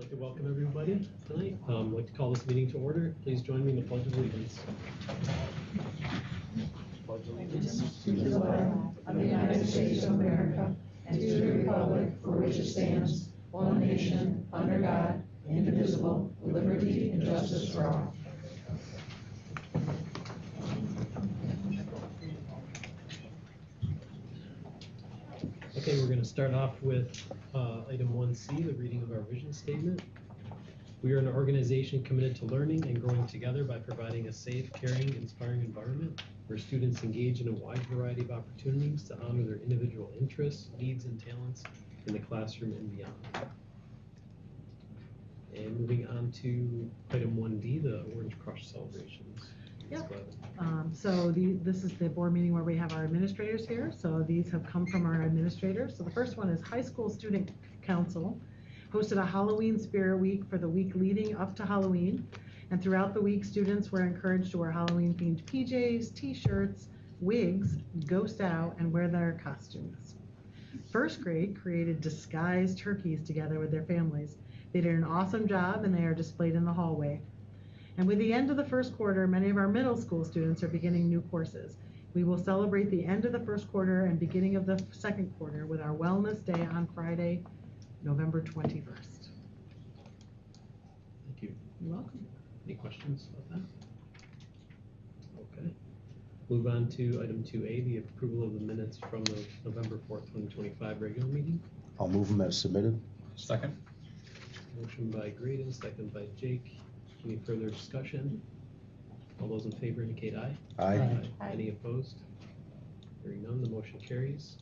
I'd like to welcome everybody tonight. I'd like to call this meeting to order. Please join me in the Pledge of Allegiance. Pledge allegiance to the flag of the United States of America and to the republic for which it stands, one nation, under God, indivisible, with liberty and justice for all. Okay, we're going to start off with item 1C, the reading of our vision statement. We are an organization committed to learning and growing together by providing a safe, caring, inspiring environment where students engage in a wide variety of opportunities to honor their individual interests, needs, and talents in the classroom and beyond. And moving on to item 1D, the Orange Crush celebrations. Yep. This is the board meeting where we have our administrators here. So these have come from our administrators. So the first one is High School Student Council hosted a Halloween Spirit Week for the week leading up to Halloween. And throughout the week, students were encouraged to wear Halloween themed PJs, t-shirts, wigs, ghost out, and wear their costumes. First grade created disguised turkeys together with their families. They did an awesome job and they are displayed in the hallway. And with the end of the first quarter, many of our middle school students are beginning new courses. We will celebrate the end of the first quarter and beginning of the second quarter with our Wellness Day on Friday, November 21st. Thank you. You're welcome. Any questions about that? Okay. Move on to item 2A, the approval of the minutes from the November 4th, 2025 regular meeting. I'll move them as submitted. Second. Motion by Graydon, second by Jake. Any further discussion? All those in favor indicate aye. Aye. Any opposed? Hearing none, the motion carries.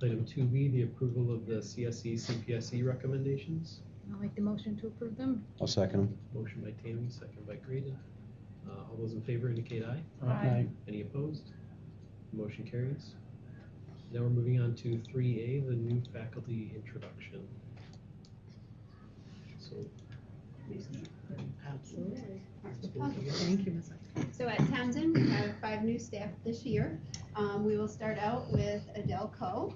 Item 2B, the approval of the CSE CPSE recommendations. I'll make the motion to approve them. I'll second them. Motion by Tammy, second by Graydon. All those in favor indicate aye. Aye. Any opposed? The motion carries. Now we're moving on to 3A, the new faculty introduction. So, Absolutely. Thank you, Ms. So at Townsend, we have 5 new staff this year. We will start out with Adele Coe.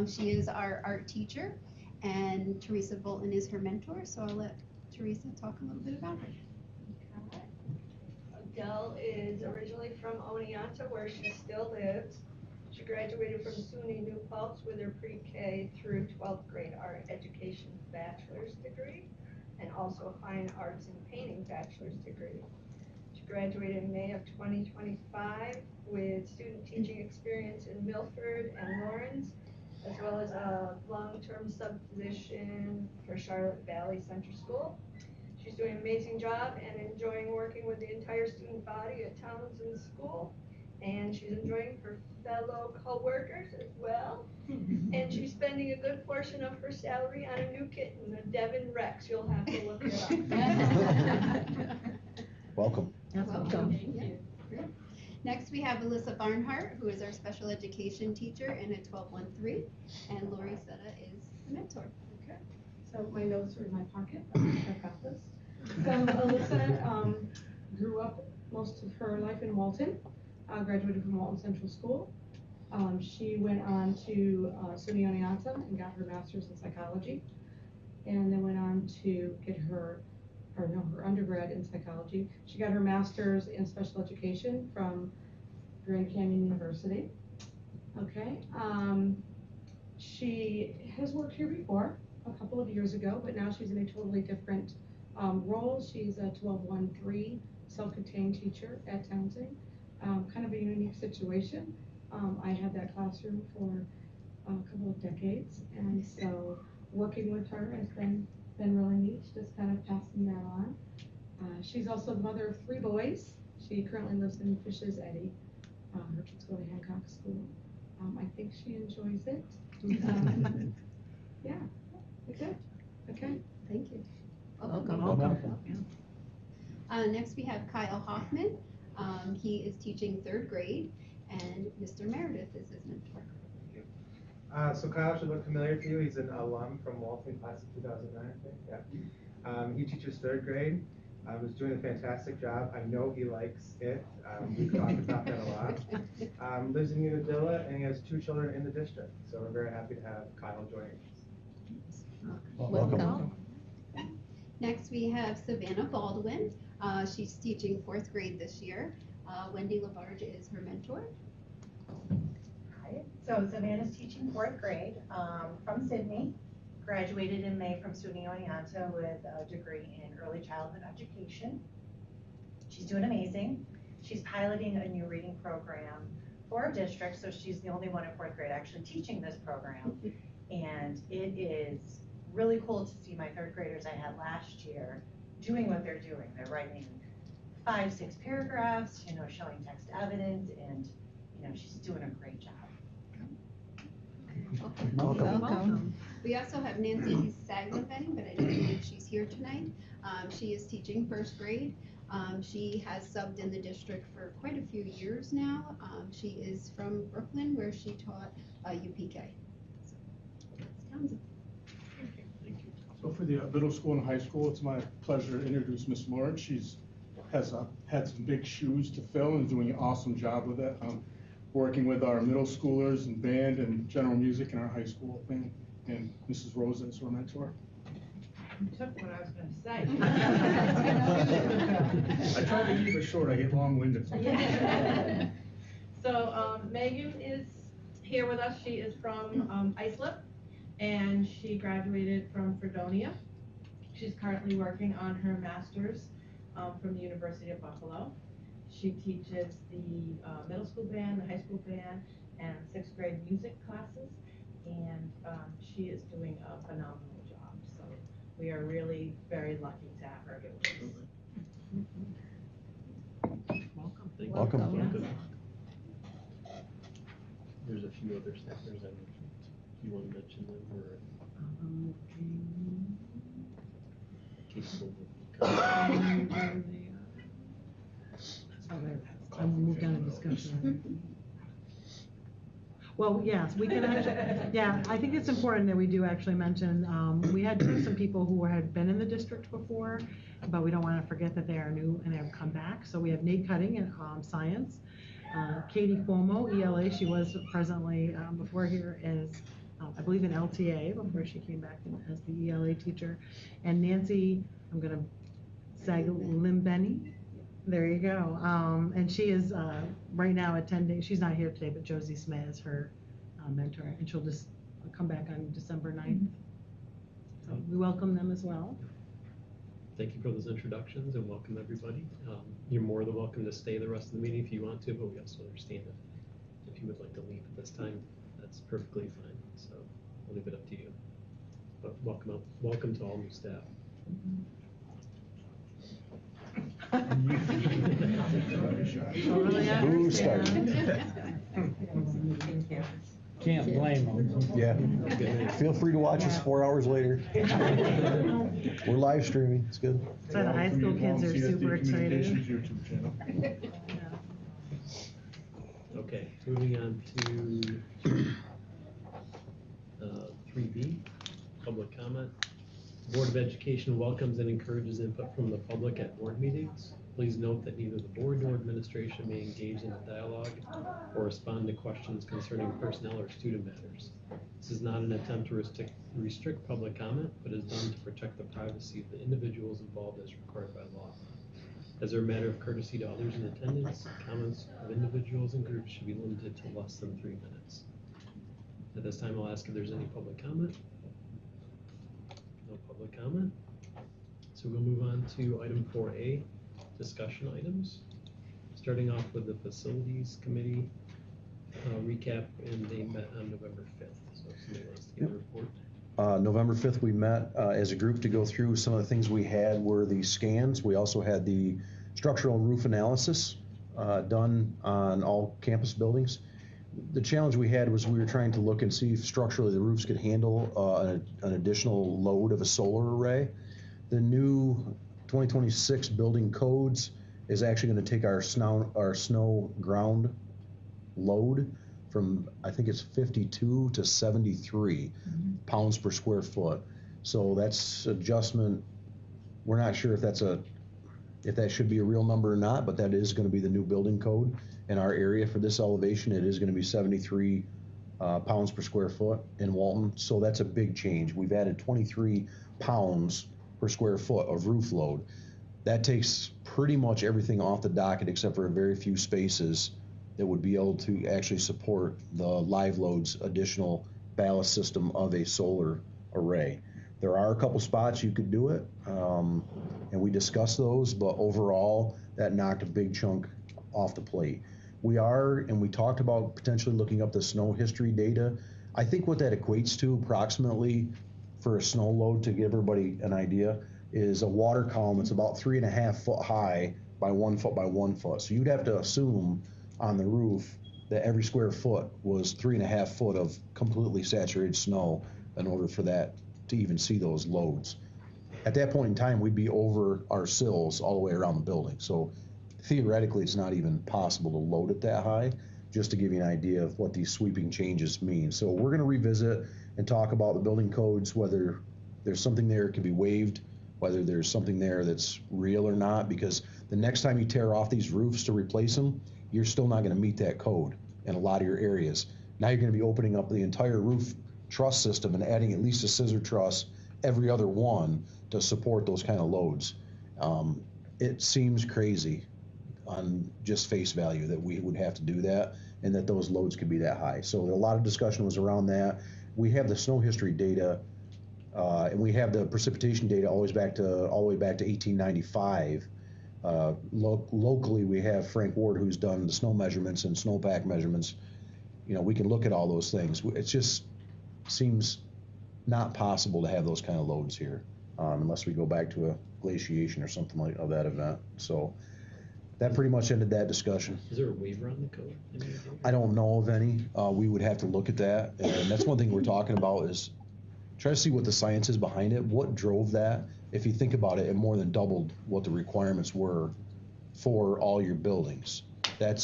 She is our art teacher, and Teresa Walton is her mentor. So I'll let Teresa talk a little bit about her. Adele is originally from Oneonta, where she still lives. She graduated from SUNY New Paltz with her pre-K through 12th grade art education bachelor's degree, and also a fine arts and painting bachelor's degree. She graduated in May of 2025 with student teaching experience in Milford and Lawrence, as well as a long-term sub-position for Charlotte Valley Central School. She's doing an amazing job and enjoying working with the entire student body at Townsend School, and she's enjoying her fellow co-workers as well. And she's spending a good portion of her salary on a new kitten, a Devon Rex. You'll have to look it up. Welcome. Welcome. Yeah. Next, we have Alyssa Barnhart, who is our special education teacher in a 1213, and Lori Setta is the mentor. Okay. So my notes are in my pocket. I've got this. So Alyssa grew up most of her life in Walton. Graduated from Walton Central School. She went on to SUNY Oneonta and got her master's in psychology, and then went on to get her undergrad in psychology. She got her master's in special education from Grand Canyon University. Okay. She has worked here before a couple of years ago, but now she's in a totally different role. She's a 1213 self-contained teacher at Townsend. Kind of a unique situation. I had that classroom for a couple of decades, and so working with her has been really neat, just kind of passing that on. She's also the mother of 3 boys. She currently lives in Fish's Eddy. Her kids go to Hancock School. I think she enjoys it. Yeah, good. Okay. Thank you. Welcome. Next, we have Kyle Hoffman. He is teaching 3rd grade, and Mr. Meredith is his mentor. So Kyle should look familiar to you. He's an alum from Walton, class of 2009, I think. Yeah. He teaches 3rd grade. He's doing a fantastic job. I know he likes it. We've talked about that a lot. Lives in Unadilla, and he has 2 children in the district. So we're very happy to have Kyle joining us. Welcome. Next, we have Savannah Baldwin. She's teaching 4th grade this year. Wendy Labarge is her mentor. Hi, so Savannah's teaching 4th grade from Sydney. Graduated in May from SUNY Oneonta with a degree in early childhood education. She's doing amazing. She's piloting a new reading program for our district, so she's the only one in 4th grade actually teaching this program. And it is really cool to see my 3rd graders I had last year doing what they're doing. They're writing 5-6 paragraphs, showing text evidence, and she's doing a great job. Welcome. We also have Nancy Saglenbenny, but I don't believe she's here tonight. She is teaching 1st grade. She has subbed in the district for quite a few years now. She is from Brooklyn, where she taught UPK. So, that's Townsend. Thank you. So for the middle school and high school, it's my pleasure to introduce Miss Lawrence. She's has had some big shoes to fill and doing an awesome job with it. Working with our middle schoolers and band and general music in our high school band. And Mrs. Rosa is her mentor. You took what I was gonna say. I try to keep it short, I get long-winded. So Megan is here with us. She is from Islip, and she graduated from Fredonia. She's currently working on her master's from the University of Buffalo. She teaches the middle school band, the high school band, and 6th grade music classes, and she is doing a phenomenal job. So we are really very lucky to have her here with us. Welcome. Thank you. Welcome. There's a few other staff members I mentioned. Do you want to mention them or? Capable I will move down to discussion. Well, yes, we can actually, yeah, I think it's important that we do actually mention, we had some people who had been in the district before, but we don't want to forget that they are new and have come back. So we have Nate Cutting in science, Katie Cuomo, ELA, she was presently before here as, I believe in LTA before she came back as the ELA teacher, and Nancy, I'm going to Saglenbenny. There you go. And she is right now attending, she's not here today, but Josie Smith is her mentor, and she'll just come back on December 9th. So we welcome them as well. Thank you for those introductions and welcome everybody. You're more than welcome to stay the rest of the meeting if you want to, but we also understand if you would like to leave at this time, that's perfectly fine. So I'll leave it up to you. But welcome to all new staff. Who started? Can't blame them. Yeah. Feel free to watch us 4 hours later. We're live streaming. It's good. So the high school kids are super excited. YouTube channel. Okay, moving on to 3B, public comment. Board of Education welcomes and encourages input from the public at board meetings. Please note that neither the board nor administration may engage in a dialogue or respond to questions concerning personnel or student matters. This is not an attempt to restrict public comment, but is done to protect the privacy of the individuals involved as required by law. As a matter of courtesy to others in attendance, comments of individuals and groups should be limited to less than 3 minutes. At this time, I'll ask if there's any public comment. No public comment. So we'll move on to item 4A, discussion items. Starting off with the Facilities Committee recap, and they met on November 5th. So if somebody wants to give a report. November 5th, we met as a group to go through some of the things we had were the scans. We also had the structural and roof analysis done on all campus buildings. The challenge we had was we were trying to look and see if structurally the roofs could handle an additional load of a solar array. The new 2026 building codes is actually going to take our snow ground load from, I think it's 52 to 73 pounds per square foot. So that's adjustment. We're not sure if that should be a real number or not, but that is going to be the new building code in our area for this elevation. It is going to be 73 pounds per square foot in Walton, so that's a big change. We've added 23 pounds per square foot of roof load. That takes pretty much everything off the docket except for a very few spaces that would be able to actually support the live load's additional ballast system of a solar array. There are a couple spots you could do it, and we discussed those, but overall, that knocked a big chunk off the plate. We are, and we talked about potentially looking up the snow history data. I think what that equates to approximately for a snow load, to give everybody an idea, is a water column that's about 3.5 foot high by 1 foot by 1 foot. So you'd have to assume on the roof that every square foot was 3.5 foot of completely saturated snow in order for that to even see those loads. At that point in time, we'd be over our sills all the way around the building. So theoretically, it's not even possible to load it that high, just to give you an idea of what these sweeping changes mean. So we're gonna revisit and talk about the building codes, whether there's something there that can be waived, whether there's something there that's real or not, because the next time you tear off these roofs to replace them, you're still not gonna meet that code in a lot of your areas. Now you're gonna be opening up the entire roof truss system and adding at least a scissor truss every other one to support those kind of loads. It seems crazy on just face value that we would have to do that and that those loads could be that high. So a lot of discussion was around that. We have the snow history data, and we have the precipitation data all the way back to 1895. Locally, we have Frank Ward, who's done the snow measurements and snowpack measurements. You know, we can look at all those things. It just seems not possible to have those kind of loads here, unless we go back to a glaciation or something like of that event. So that pretty much ended that discussion. Is there a waiver on the code? I don't know of any. We would have to look at that, and that's one thing we're talking about is try to see what the science is behind it. What drove that? If you think about it, it more than doubled what the requirements were for all your buildings. That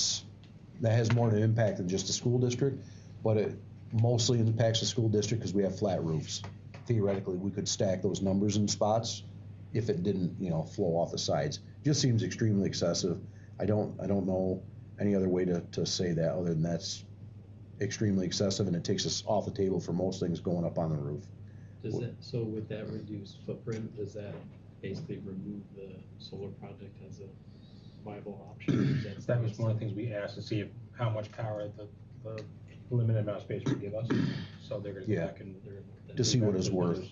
has more of an impact than just the school district, but it mostly impacts the school district because we have flat roofs. Theoretically, we could stack those numbers in spots if it didn't, flow off the sides. Just seems extremely excessive. I don't know any other way to say that other than that's extremely excessive, and it takes us off the table for most things going up on the roof. So with that reduced footprint, does that basically remove the solar project as a viable option? That was one of the things we asked to see how much power the limited amount of space would give us. So they're gonna go back and to see what it's worth.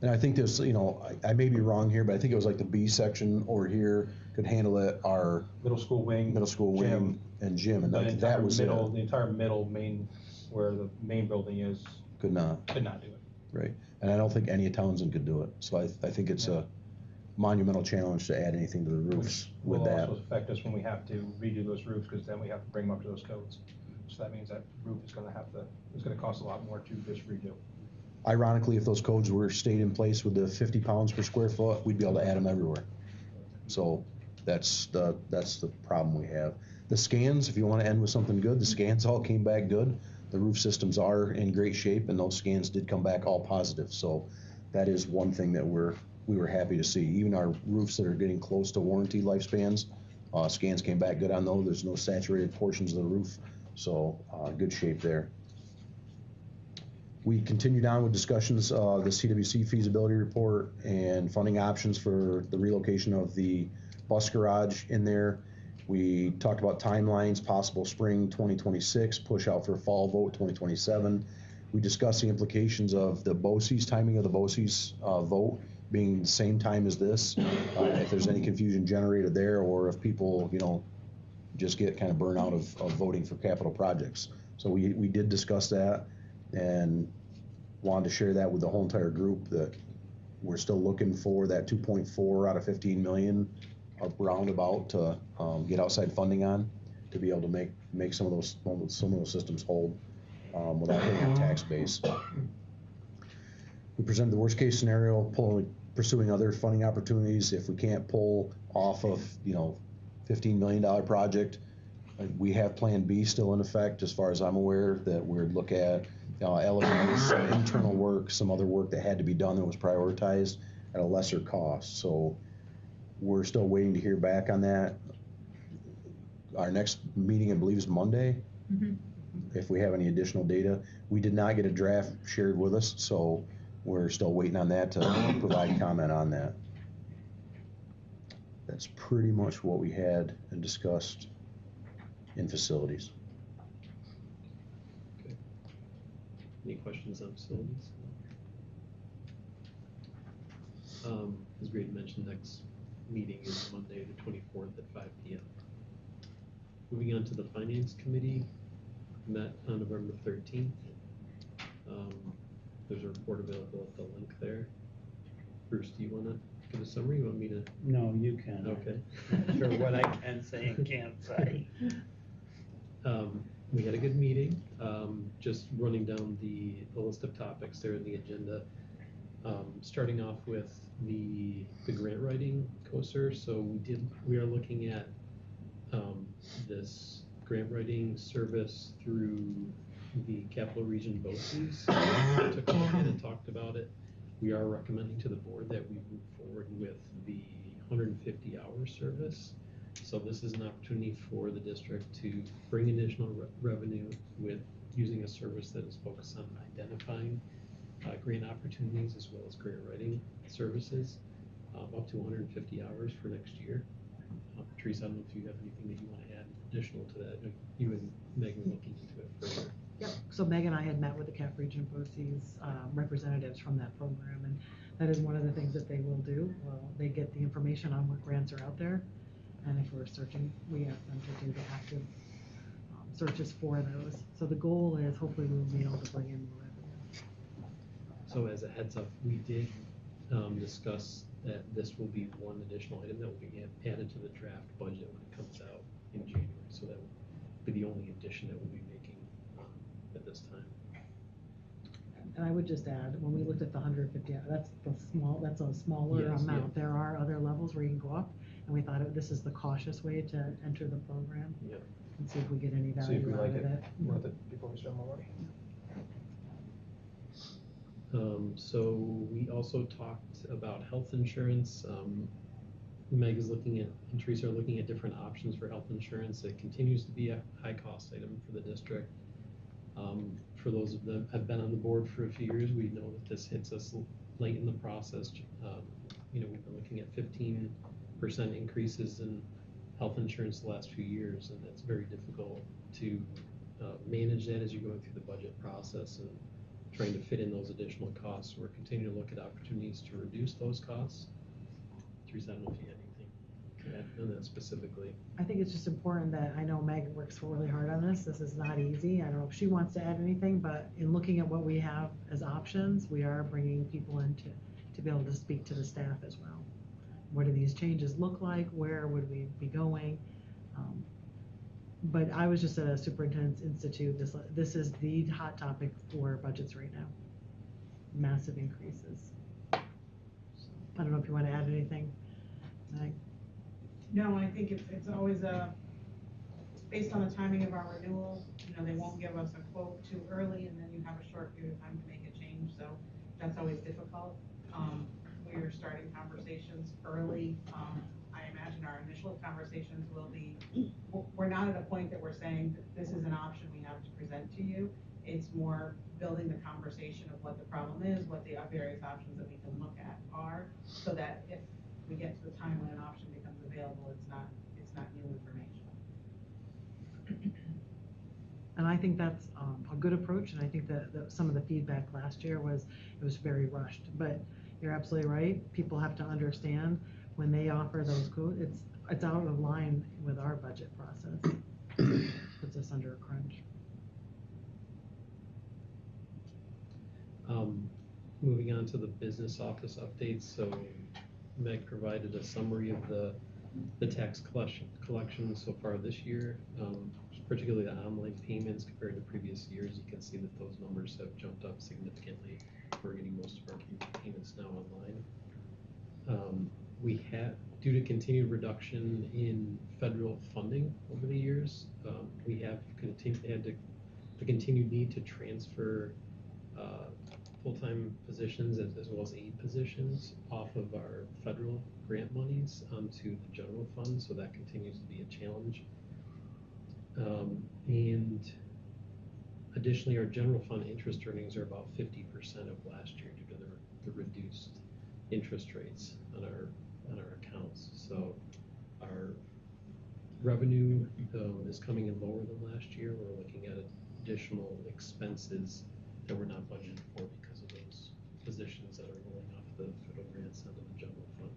And I think this, I may be wrong here, but I think it was like the B section over here could handle it, our middle school wing, wing, and gym, and that was it. The entire middle main, where the main building is, could not do it. Right, and I don't think any of Townsend could do it. So I think it's a monumental challenge to add anything to the roofs with that. Which will also affect us when we have to redo those roofs, because then we have to bring them up to those codes. So that means that roof is gonna cost a lot more to just redo. Ironically, if those codes were stayed in place with the 50 pounds per square foot, we'd be able to add them everywhere. So that's the problem we have. The scans, if you want to end with something good, the scans all came back good. The roof systems are in great shape, and those scans did come back all positive. So that is one thing that we were happy to see. Even our roofs that are getting close to warranty lifespans, scans came back good on those. There's no saturated portions of the roof, so good shape there. We continued on with discussions of the CWC feasibility report and funding options for the relocation of the bus garage in there. We talked about timelines, possible spring 2026, push out for fall vote 2027. We discussed the implications of the BOCES, timing of the BOCES vote being the same time as this, if there's any confusion generated there, or if people, just get kind of burnt out of voting for capital projects. So we did discuss that, and wanted to share that with the whole entire group, that we're still looking for that 2.4 out of 15 million up roundabout to get outside funding on, to be able to make some of those systems hold without hitting our tax base. We presented the worst case scenario, pursuing other funding opportunities. If we can't pull off of $15 million project, we have Plan B still in effect, as far as I'm aware, that we'd look at elevators, some internal work, some other work that had to be done that was prioritized at a lesser cost. So we're still waiting to hear back on that. Our next meeting, I believe, is Monday. Mm-hmm. if we have any additional data. We did not get a draft shared with us, so we're still waiting on that to provide comment on that. That's pretty much what we had and discussed in facilities. Okay. Any questions on facilities? As Greg mentioned, next meeting is Monday, the 24th at 5 p.m. Moving on to the Finance Committee, met on November 13th. There's a report available at the link there. Bruce, do you want to give a summary? You want me to? No, you can. Okay. Not sure what I can say and can't say. We had a good meeting. Just running down the list of topics there in the agenda. Starting off with the grant writing COSER. So we are looking at this grant writing service through the Capital Region BOCES. Took a look at it, talked about it. We are recommending to the board that we move forward with the 150-hour service. So this is an opportunity for the district to bring additional revenue with using a service that is focused on identifying grant opportunities as well as grant writing services, up to 150 hours for next year. Teresa, I don't know if you have anything that you want to add additional to that. You and Megan looking into it further. Yep, so Meg and I had met with the Cap Region BOCES representatives from that program, and that is one of the things that they will do. Well, they get the information on what grants are out there, and if we're searching, we ask them to do the active searches for those. So the goal is hopefully we'll be able to bring in more revenue. So as a heads up, we did discuss that this will be one additional item that will be added to the draft budget when it comes out in January. So that will be the only addition that we'll be making at this time. And I would just add, when we looked at the 150, that's a smaller Yes, amount. yeah. There are other levels where you can go up, and we thought this is the cautious way to enter the program. Yep. And see if we get any See if we value out like of it. worth it before we spend more money. So we also talked about health insurance. Meg is looking at, and Teresa are looking at different options for health insurance. It continues to be a high cost item for the district. For those of them have been on the board for a few years, we know that this hits us late in the process. We've been looking at 15% increases in health insurance the last few years, and it's very difficult to manage that as you're going through the budget process and trying to fit in those additional costs. We're continuing to look at opportunities to reduce those costs. Teresa, I don't know if you had anything to add on that specifically. I think it's just important that, I know Meg works really hard on this. This is not easy. I don't know if she wants to add anything, but in looking at what we have as options, we are bringing people in to be able to speak to the staff as well. What do these changes look like? Where would we be going? But I was just at a superintendent's institute. This is the hot topic for budgets right now. Massive increases. So, I don't know if you want to add anything, Meg. No, I think it's always based on the timing of our renewal. They won't give us a quote too early, and then you have a short period of time to make a change. So that's always difficult. We are starting conversations early. I imagine our initial conversations will be, we're not at a point that we're saying that this is an option we have to present to you. It's more building the conversation of what the problem is, what the various options that we can look at are, so that if we get to the time when an option becomes available, it's not new information. And I think that's a good approach, and I think that some of the feedback last year was it was very rushed. But you're absolutely right. People have to understand when they offer those quotes, it's out of line with our budget process. Puts us under a crunch. Moving on to the business office updates. So Meg provided a summary of the tax collection so far this year, particularly the online payments compared to previous years. You can see that those numbers have jumped up significantly. We're getting most of our payments now online. We have, due to continued reduction in federal funding over the years, we have had the continued need to transfer full-time positions as well as aid positions off of our federal grant monies onto the general fund, so that continues to be a challenge. And Additionally, our general fund interest earnings are about 50% of last year due to the reduced interest rates on our accounts. So our revenue is coming in lower than last year. We're looking at additional expenses that we're not budgeted for because of those positions that are rolling off the federal grants under the general fund.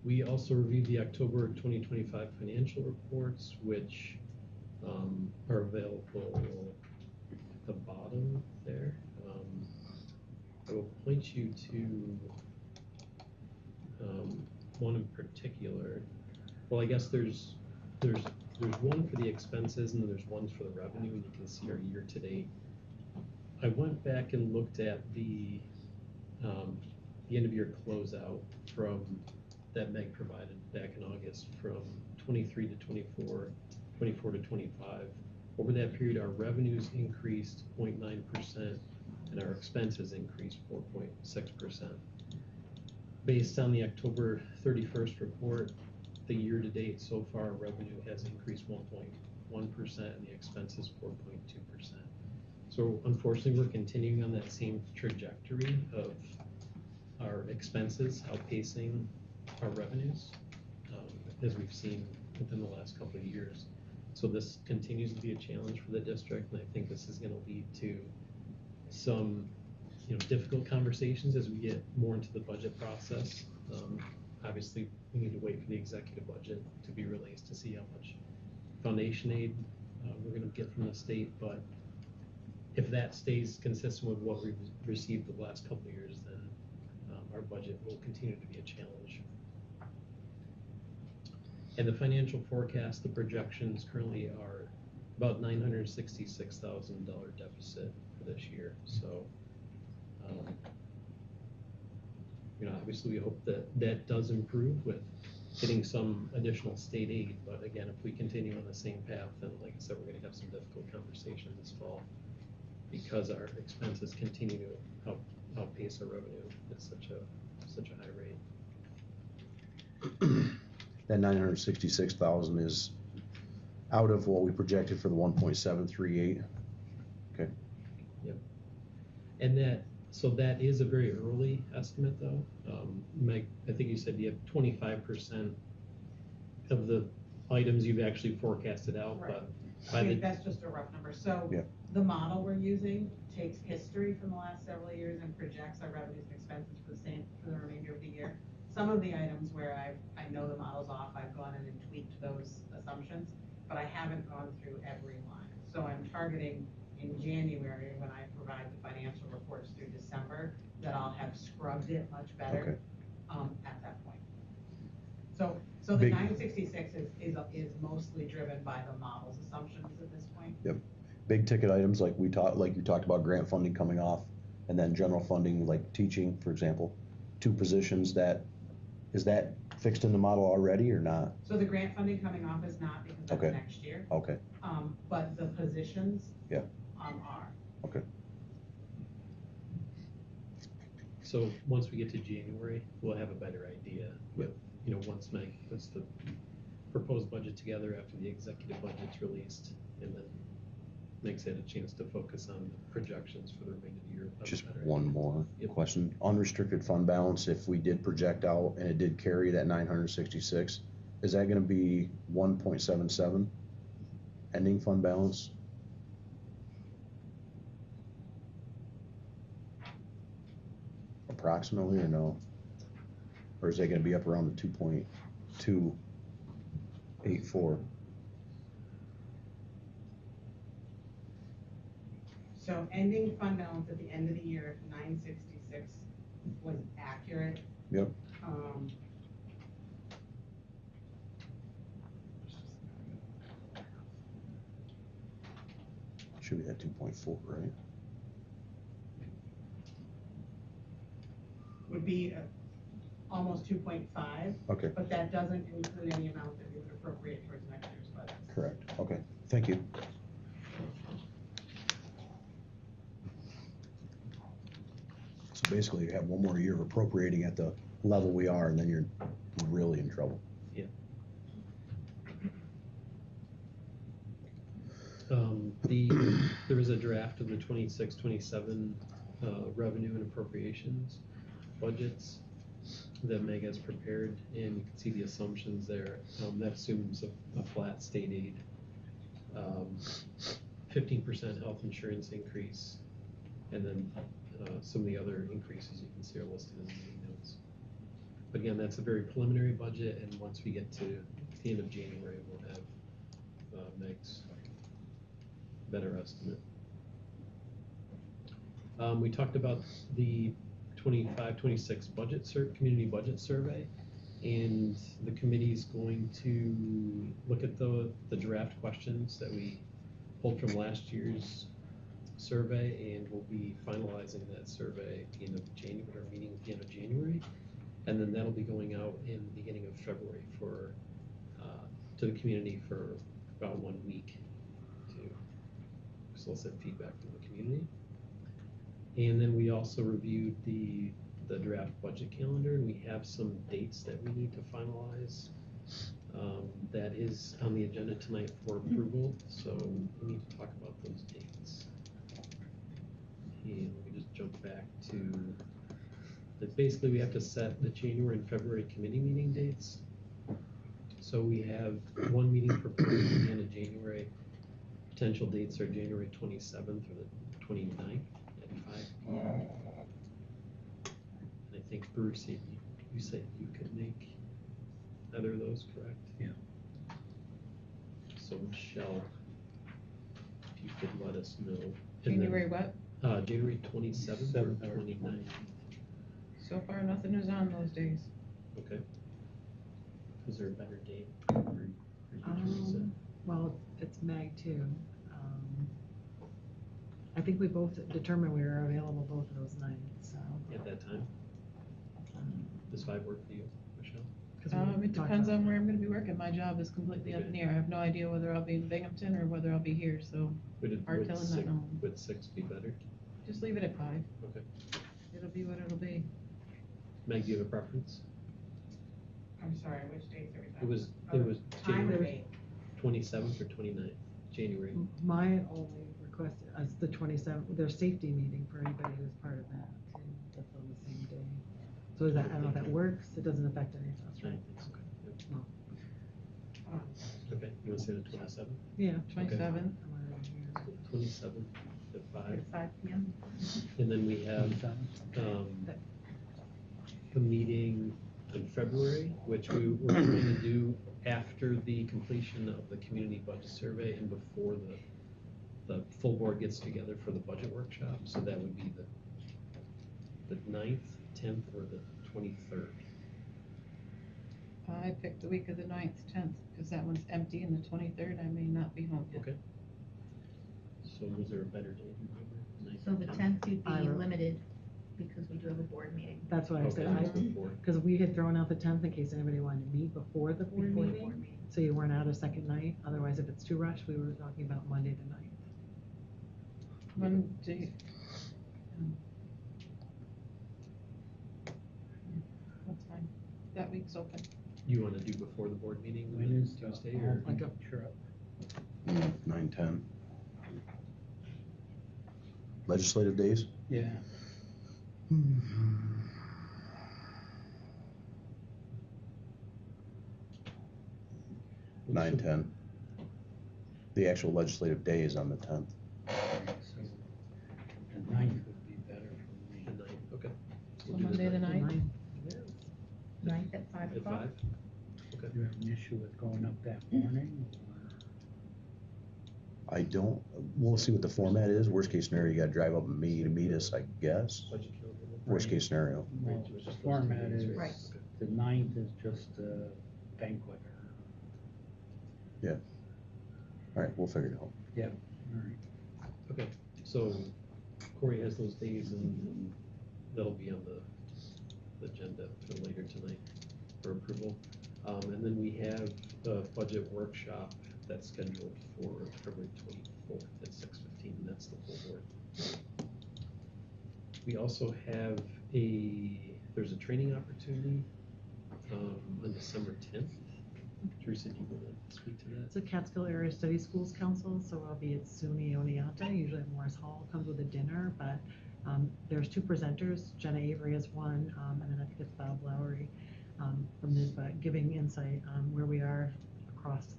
We also reviewed the October 2025 financial reports, which are available at the bottom there. I will point you to one in particular. Well, I guess there's one for the expenses and then there's one for the revenue, and you can see our year-to-date. I went back and looked at the end of year closeout from that Meg provided back in August from 23 to 24, 24 to 25. Over that period, our revenues increased 0.9% and our expenses increased 4.6%. Based on the October 31st report, the year-to-date so far, revenue has increased 1.1% and the expenses 4.2%. So unfortunately, we're continuing on that same trajectory of our expenses outpacing our revenues, as we've seen within the last couple of years. So this continues to be a challenge for the district, and I think this is going to lead to some difficult conversations as we get more into the budget process. Obviously, we need to wait for the executive budget to be released to see how much foundation aid we're going to get from the state, but if that stays consistent with what we've received the last couple of years, then our budget will continue to be a challenge. And the financial forecast, the projections currently are about $966,000 deficit for this year. So, obviously we hope that does improve with getting some additional state aid. But again, if we continue on the same path, then like I said, we're going to have some difficult conversations this fall because our expenses continue to outpace our revenue at such a high rate. That 966,000 is out of what we projected for the 1.738. Okay. Yep. And that is a very early estimate, though. Meg, I think you said you have 25% of the items you've actually forecasted out, right. but That's just a rough number. So yeah. The model we're using takes history from the last several years and projects our revenues and expenses for the remainder of the year. Some of the items where I know the model's off, I've gone in and tweaked those assumptions, but I haven't gone through every line. So I'm targeting in January, when I provide the financial reports through December, that I'll have scrubbed it much better at that point. So the 966 is mostly driven by the model's assumptions at this point. Yep. Big ticket items like you talked about grant funding coming off, and then general funding like teaching, for example, 2 positions is that fixed in the model already or not? So the grant funding coming off is not because that's next year. Okay. But the positions are. Okay. So once we get to January, we'll have a better idea. With, once Meg puts the proposed budget together after the executive budget's released, and then Meg's had a chance to focus on the projections for the remainder of the year. Just one more question. Unrestricted fund balance, if we did project out and it did carry that 966, is that going to be 1.77 ending fund balance? Approximately, or no? Or is that going to be up around the 2.284? So ending fund balance at the end of the year, 966 was accurate. Yep. Should be at 2.4, right? Would be almost 2.5. Okay. But that doesn't include any amount that we would appropriate towards next year's budget. Correct. Okay. Thank you. So basically, you have one more year of appropriating at the level we are, and then you're really in trouble. Yeah. There was a draft of the 26-27 revenue and appropriations budgets that Meg has prepared, and you can see the assumptions there. That assumes a flat state aid, 15% health insurance increase, and then some of the other increases you can see are listed in the meeting notes. But again, that's a very preliminary budget, and once we get to the end of January, we'll have Meg's better estimate. We talked about the 25-26 community budget survey, and the committee is going to look at the draft questions that we pulled from last year's survey, and we'll be finalizing that survey at the end of January, our meeting at the end of January, and then that'll be going out in the beginning of February for to the community for about 1 week to solicit feedback from the community. And then we also reviewed the draft budget calendar, and we have some dates that we need to finalize. That is on the agenda tonight for approval, so we need to talk about those dates. And let me just jump back to, basically we have to set the January and February committee meeting dates. So we have one meeting proposed at the end of January. Potential dates are January 27th or the 29th at 5 p.m. And I think Bruce, you said you could make either of those, correct? Yeah. So Michelle, if you could let us know. January what? January 27th or 29th. So far, nothing is on those days. Okay. Is there a better date? Well, it's Meg too. I think we both determined we were available both of those nights, so. At that time? Does 5 work for you, Michelle? It depends on where I'm gonna be working. My job is completely up in the air. I have no idea whether I'll be in Binghamton or whether I'll be here, so hard telling that now. Would 6 be better? Just leave it at 5. Okay. It'll be what it'll be. Meg, do you have a preference? I'm sorry, which dates are we talking? It was Time or January date? 27th or 29th, January. My only request is the 27th, their safety meeting for anybody who's part of that too. That's on the same day. So is that, I don't know if that works, it doesn't affect any of us, right? No. Okay, you want to say the 27th? Yeah. 27th. 27th at 5. At 5 p.m. And then we have a meeting in February, which we were going to do after the completion of the community budget survey and before the full board gets together for the budget workshop. So that would be the 9th, 10th, or the 23rd. I picked the week of the 9th, 10th, because that one's empty, and the 23rd I may not be home yet. Okay. So was there a better date? So the 10th you'd be limited because we do have a board meeting. That's what I said, because we had thrown out the 10th in case anybody wanted to meet before the board meeting. So you weren't out a second night, otherwise if it's too rushed, we were talking about Monday the 9th. Monday. That's fine. That week's open. You want to do before the board meeting? When is Tuesday or? Like a trip. 9/10. Legislative days? Yeah. 9/10. The actual legislative day is on the 10th. So the 9th would be better for me. The 9th, okay. So Monday the 9th? 9th at 5 At o'clock? 5? Okay. Do you have an issue with going up that morning? I don't, we'll see what the format is. Worst case scenario, you gotta drive up and meet us, I guess. Budget calendar. Worst case scenario. Well, the format is, Right. the 9th is just a banquet. Yeah. All right, we'll figure it out. Yeah, all right. Okay, so Corey has those days and that'll be on the agenda for later tonight for approval. And then we have a budget workshop that's scheduled for February 24th at 6:15, and that's the full board. We also have there's a training opportunity on December 10th Teresa, do you want to speak to that? It's a Catskill Area Study Schools Council, so I'll be at SUNY Oneonta, usually at Morris Hall, comes with a dinner, but there's two presenters, Jenna Avery is one, and then I think it's Bob Lowry from NISBA, giving insight on where we are across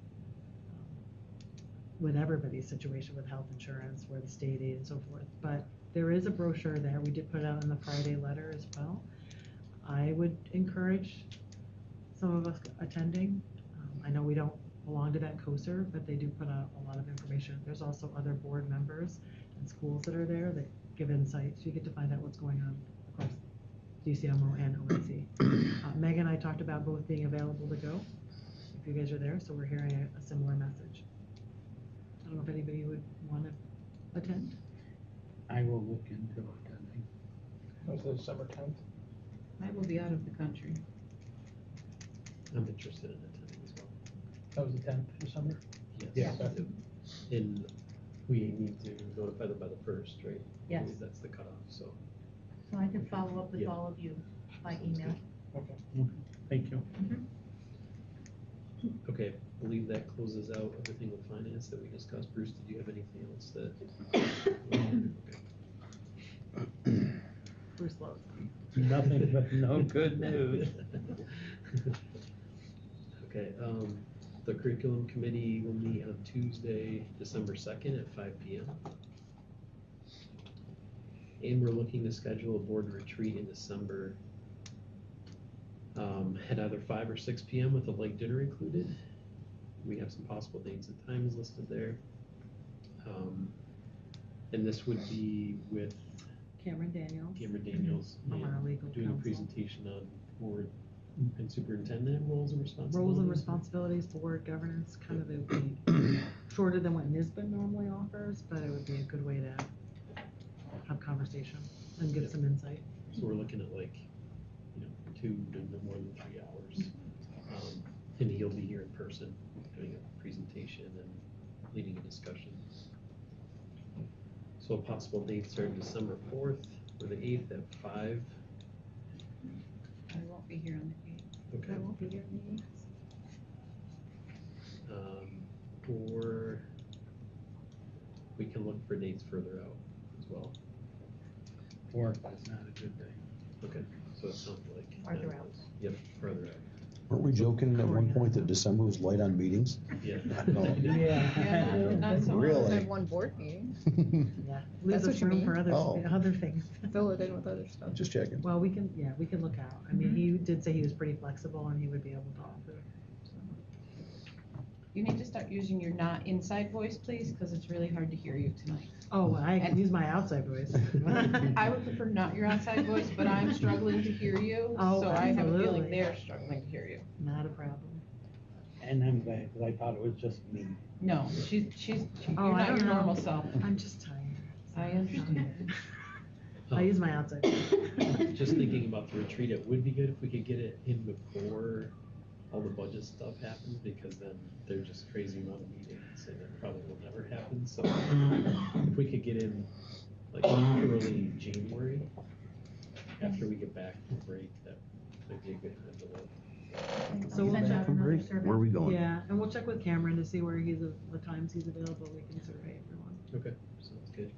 with everybody's situation with health insurance, where the state aid and so forth. But there is a brochure there. We did put it out in the Friday letter as well. I would encourage some of us attending. I know we don't belong to that COSER, but they do put out a lot of information. There's also other board members and schools that are there that give insight, so you get to find out what's going on across DCMO and ONC. Megan and I talked about both being available to go if you guys are there, so we're hearing a similar message. I don't know if anybody would want to attend. I will look into attending. Was it December 10th? I will be out of the country. I'm interested in attending as well. That was the 10th of December? Yes. Yeah. And we need to notify them by the 1st, right? Yes. I believe that's the cutoff, so. So I can follow up with Yeah. all of you by email. Okay. Thank you. Okay, I believe that closes out everything with finance that we discussed. Bruce, did you have anything else that? Okay. Bruce Lowe. Nothing but no good news. Okay, the curriculum committee will meet on Tuesday, December 2nd at 5 p.m. And we're looking to schedule a board retreat in December at either 5 or 6 p.m. with a light dinner included. We have some possible dates and times listed there. And this would be with Cameron Daniels. From our legal doing counsel. a presentation on board and superintendent roles and responsibilities. Roles and responsibilities, board governance, kind of it would be shorter than what NISBA normally offers, but it would be a good way to have conversation and get some insight. So we're looking at 2 to no more than 3 hours. And he'll be here in person, doing a presentation and leading a discussion. So possible dates are December 4th or the 8th at 5. I won't be here on the 8th. Okay. I won't be here on the 8th. Or we can look for dates further out as well. 4th is not a good day. Okay, so it sounds like. Farther out. Yep, further out. Weren't we joking at one point that December was light on meetings? Yeah. No. Yeah. Not so Really? I have one board meeting. Yeah, leaves That's us what you room for mean? other things. Fill it in with other stuff. Just checking. Well, we can look out. I mean, he did say he was pretty flexible and he would be able to offer. So. You need to start using your not inside voice, please, because it's really hard to hear you tonight. Oh, well, I can use my outside voice. I would prefer not your outside voice, but I'm struggling to hear you, Oh, so I have a feeling absolutely. they're struggling to hear you. Not a problem. And I'm glad, because I thought it was just me. No, you're Oh, I not don't your know. normal self. I'm just tired. I understand. I use my outside voice. Just thinking about the retreat, it would be good if we could get it in before all the budget stuff happens, because then they're just crazy amount of meetings and it probably will never happen. So if we could get in like early January, after we get back from break, that might be a good time to look. So we'll Send check. out another survey. Where are we going? Yeah, and we'll check with Cameron to see where the times he's available. We can survey everyone. Okay, sounds good.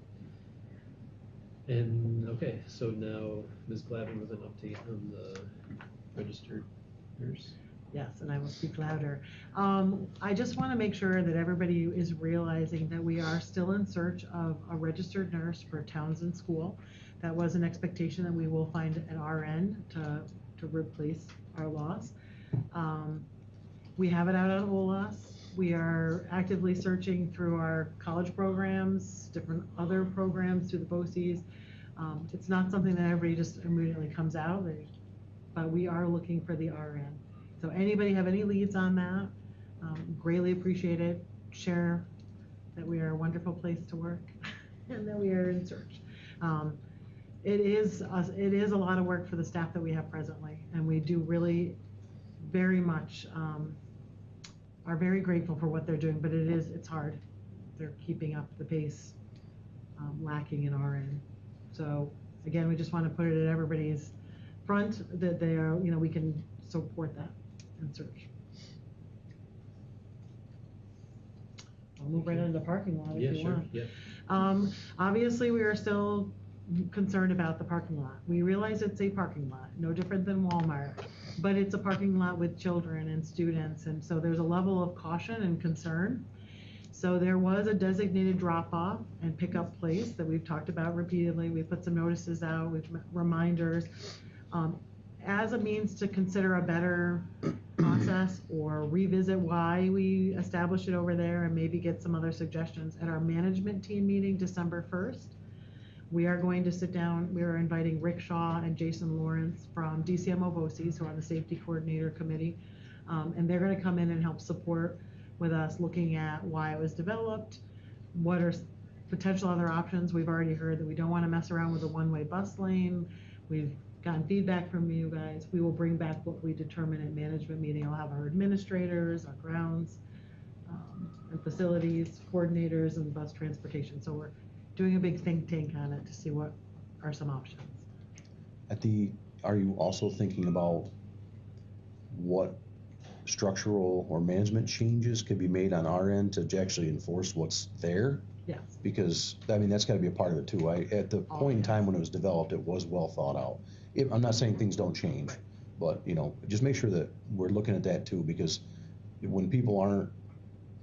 And, okay, so now Ms. Glavin with an update on the registered nurse. Yes, and I will speak louder. I just want to make sure that everybody is realizing that we are still in search of a registered nurse for Townsend School. That was an expectation that we will find an RN to replace our loss. We have it out on OLAS. We are actively searching through our college programs, different other programs through the BOCES. It's not something that everybody just immediately comes out, but we are looking for the RN. So anybody have any leads on that? Greatly appreciate it. Share that we are a wonderful place to work and that we are in search. It is a lot of work for the staff that we have presently, and we do really very much are very grateful for what they're doing, but it's hard. They're keeping up the pace, lacking in RN. So again, we just want to put it at everybody's front that they are, we can support that and search. I'll move right into the parking lot Yeah, if you sure, want. yeah. Obviously, we are still concerned about the parking lot. We realize it's a parking lot, no different than Walmart, but it's a parking lot with children and students, and so there's a level of caution and concern. So there was a designated drop-off and pickup place that we've talked about repeatedly. We put some notices out with reminders, as a means to consider a better process or revisit why we established it over there and maybe get some other suggestions. At our management team meeting December 1st, we are going to sit down. We are inviting Rick Shaw and Jason Lawrence from DCMO BOCES, who are on the safety coordinator committee, and they're going to come in and help support with us looking at why it was developed, what are potential other options. We've already heard that we don't want to mess around with a one-way bus lane. We've gotten feedback from you guys. We will bring back what we determine at management meeting. I'll have our administrators, our grounds, and facilities coordinators, and bus transportation. So we're doing a big think tank on it to see what are some options. Are you also thinking about what structural or management changes could be made on our end to actually enforce what's there? Yes. Because, I mean, that's gotta be a part of it too. At the point in time when it was developed, it was well thought out. I'm not saying things don't change, but, just make sure that we're looking at that too, because when people aren't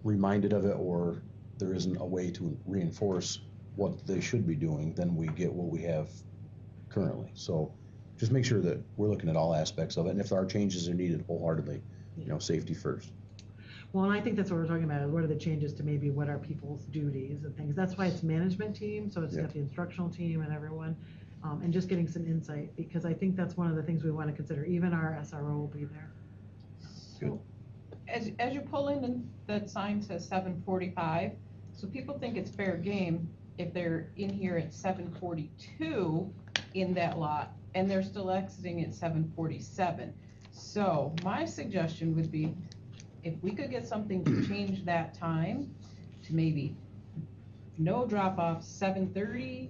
reminded of it, or there isn't a way to reinforce what they should be doing, then we get what we have currently. So just make sure that we're looking at all aspects of it, and if there are changes that are needed, wholeheartedly, safety first. Well, and I think that's what we're talking about, what are the changes to maybe what are people's duties and things. That's why it's management team, so it's got the instructional team and everyone, and just getting some insight, because I think that's one of the things we want to consider. Even our SRO will be there. So, as you pull in, and that sign says 7:45, so people think it's fair game if they're in here at 7:42 in that lot, and they're still exiting at 7:47. So my suggestion would be, if we could get something to change that time to maybe no drop-off 7:30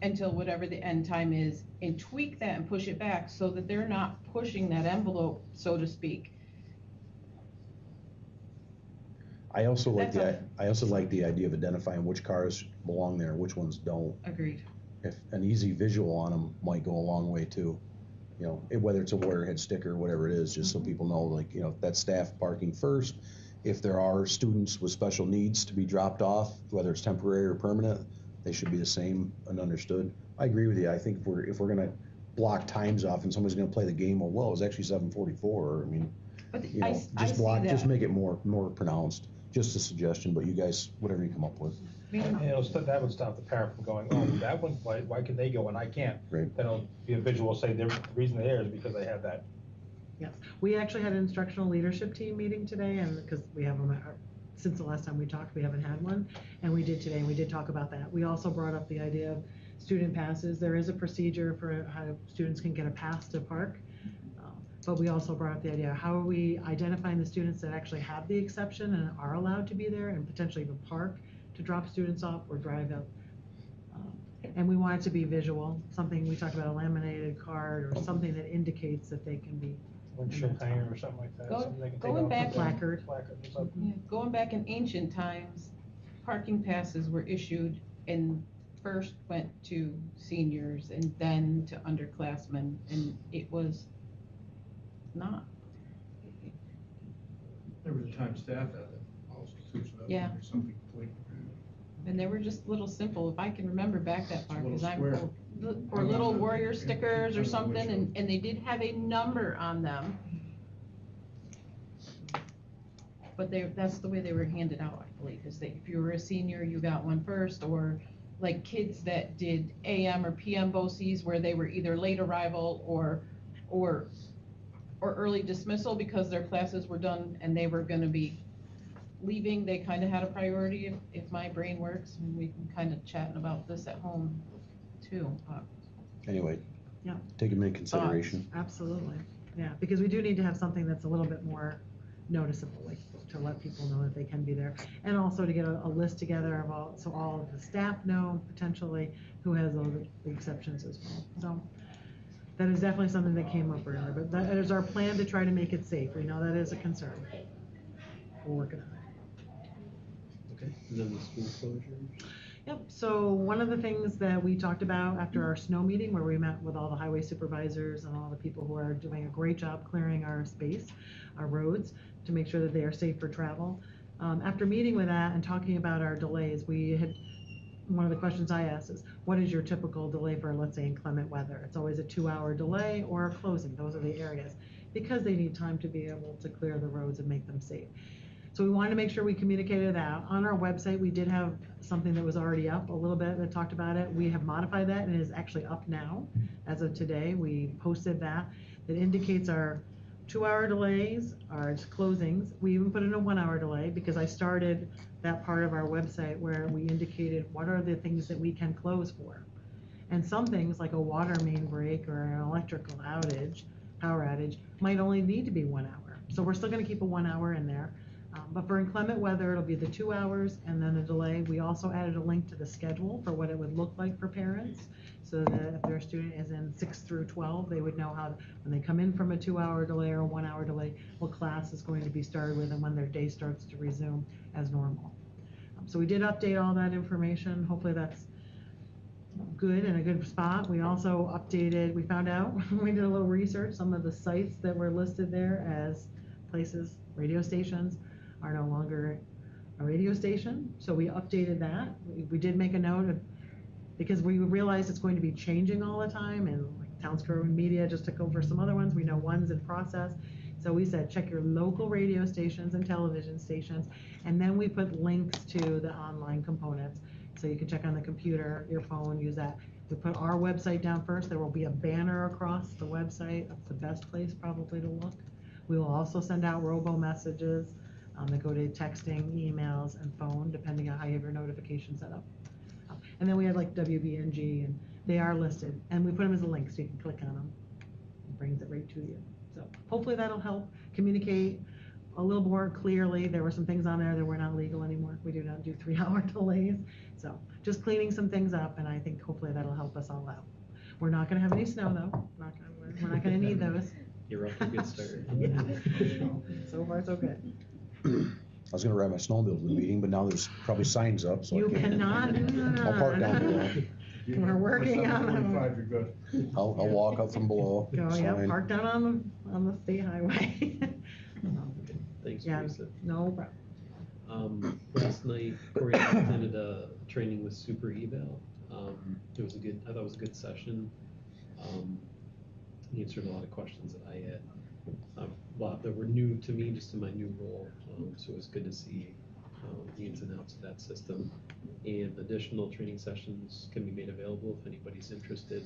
until whatever the end time is, and tweak that and push it back so that they're not pushing that envelope, so to speak. I also like the idea of identifying which cars belong there, which ones don't. Agreed. If an easy visual on them might go a long way too. Whether it's a Warriorhead sticker or whatever it is, just so people know, like, that's staff parking first. If there are students with special needs to be dropped off, whether it's temporary or permanent, they should be the same and understood. I agree with you. I think if we're gonna block times off and somebody's gonna play the game, well, it was actually 7:44. I mean, just make it more pronounced. Just a suggestion, but you guys, whatever you come up with. That would stop the parent from going, oh, that one, why can they go and I can't? Right. Then it'll be a visual, say the reason they're there is because they have that. Yes, we actually had an instructional leadership team meeting today, and because we have them, since the last time we talked, we haven't had one, and we did today, and we did talk about that. We also brought up the idea of student passes. There is a procedure for how students can get a pass to park, but we also brought up the idea, how are we identifying the students that actually have the exception and are allowed to be there and potentially even park to drop students off or drive up. And we want it to be visual, something, we talked about a laminated card or something that indicates that they can be. Windshield hanger or something like that. Something they can take Going off back, the placard. Placard or something. Yeah, going back in ancient times, parking passes were issued and first went to seniors and then to underclassmen, and it was not. There was a time staff had it also too, so that Yeah. would be something completely. And they were just little simple, if I can remember back that far, Little because I'm square. old, or little warrior stickers or something, and they did have a number on them. But that's the way they were handed out, I believe, is that if you were a senior, you got one first, or like kids that did AM or PM BOCES where they were either late arrival or early dismissal because their classes were done and they were gonna be leaving, they kind of had a priority, if my brain works, and we can kind of chatting about this at home too. Anyway. Yeah. Take them into consideration. Absolutely, yeah, because we do need to have something that's a little bit more noticeable, like to let people know that they can be there, and also to get a list together of all of the staff know potentially who has all the exceptions as well. So that is definitely something that came up earlier, but that is our plan to try to make it safe. We know that is a concern. We're working on it. Okay, and then the school closures. Yep, so one of the things that we talked about after our snow meeting, where we met with all the highway supervisors and all the people who are doing a great job clearing our space, our roads, to make sure that they are safe for travel. After meeting with that and talking about our delays, one of the questions I asked is, what is your typical delay for, let's say, inclement weather? It's always a 2-hour delay or a closing. Those are the areas, because they need time to be able to clear the roads and make them safe. So we wanted to make sure we communicated that. On our website, we did have something that was already up a little bit that talked about it. We have modified that and it is actually up now. As of today, we posted that. It indicates our 2-hour delays, our closings. We even put in a 1-hour delay because I started that part of our website where we indicated what are the things that we can close for. And some things like a water main break or an electrical outage, power outage, might only need to be 1 hour. So we're still gonna keep a 1 hour in there. But for inclement weather, it'll be the 2 hours and then a delay. We also added a link to the schedule for what it would look like for parents, so that if their student is in 6 through 12, they would know how, when they come in from a 2-hour delay or a 1-hour delay, what class is going to be started with and when their day starts to resume as normal. So we did update all that information. Hopefully that's good and a good spot. We also updated, we found out, we did a little research, some of the sites that were listed there as places, radio stations, are no longer a radio station, so we updated that. We did make a note of, because we realized it's going to be changing all the time, and like Townsboro Media just took over some other ones. We know one's in process, so we said check your local radio stations and television stations, and then we put links to the online components, so you can check on the computer, your phone, use that. We put our website down first. There will be a banner across the website. That's the best place probably to look. We will also send out robo messages that go to texting, emails, and phone, depending on how you have your notification set up. And then we have like WBNG, and they are listed. And we put them as a link, so you can click on them. It brings it right to you. So hopefully that'll help communicate a little more clearly. There were some things on there that were not legal anymore. We do not do 3-hour delays. So just cleaning some things up, and I think hopefully that'll help us all out. We're not gonna have any snow though. We're not gonna need those. You're off to a good start. Yeah. So far, so good. I was gonna ride my snowmobile to the meeting, but now there's probably signs up, so You I can't. cannot do that. I'll park down below. We're working on it. 7:45, you're good. I'll walk up from below. Go, It's yeah, fine. park down on the state highway. Thanks, Yeah, Teresa. no problem. Last night, Corey attended a training with Super Eval. It was I thought it was a good session. He answered a lot of questions that I had. A lot that were new to me, just in my new role. So it was good to see the ins and outs of that system. And additional training sessions can be made available if anybody's interested.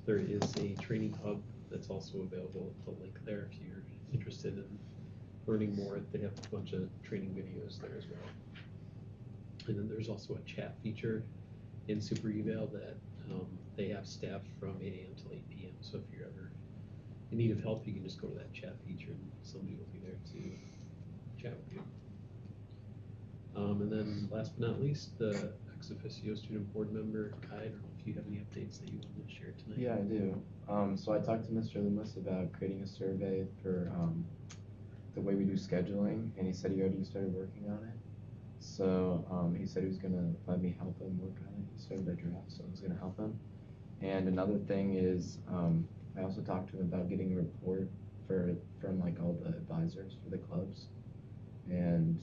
There is a training hub that's also available. The link there if you're interested in learning more. They have a bunch of training videos there as well. And then there's also a chat feature in Super Eval that they have staff from 8 a.m. till 8 p.m. So if you're ever in need of help, you can just go to that chat feature and somebody will be there to chat with you. And then last but not least, the ex officio student board member, Kai, I don't know if you have any updates that you wanted to share tonight. Yeah, I do. So I talked to Mr. Loomis about creating a survey for the way we do scheduling, and he said he already started working on it. So he said he was gonna let me help him work on it. He started a draft, so I was gonna help him. And another thing is, I also talked to him about getting a report from like all the advisors for the clubs, and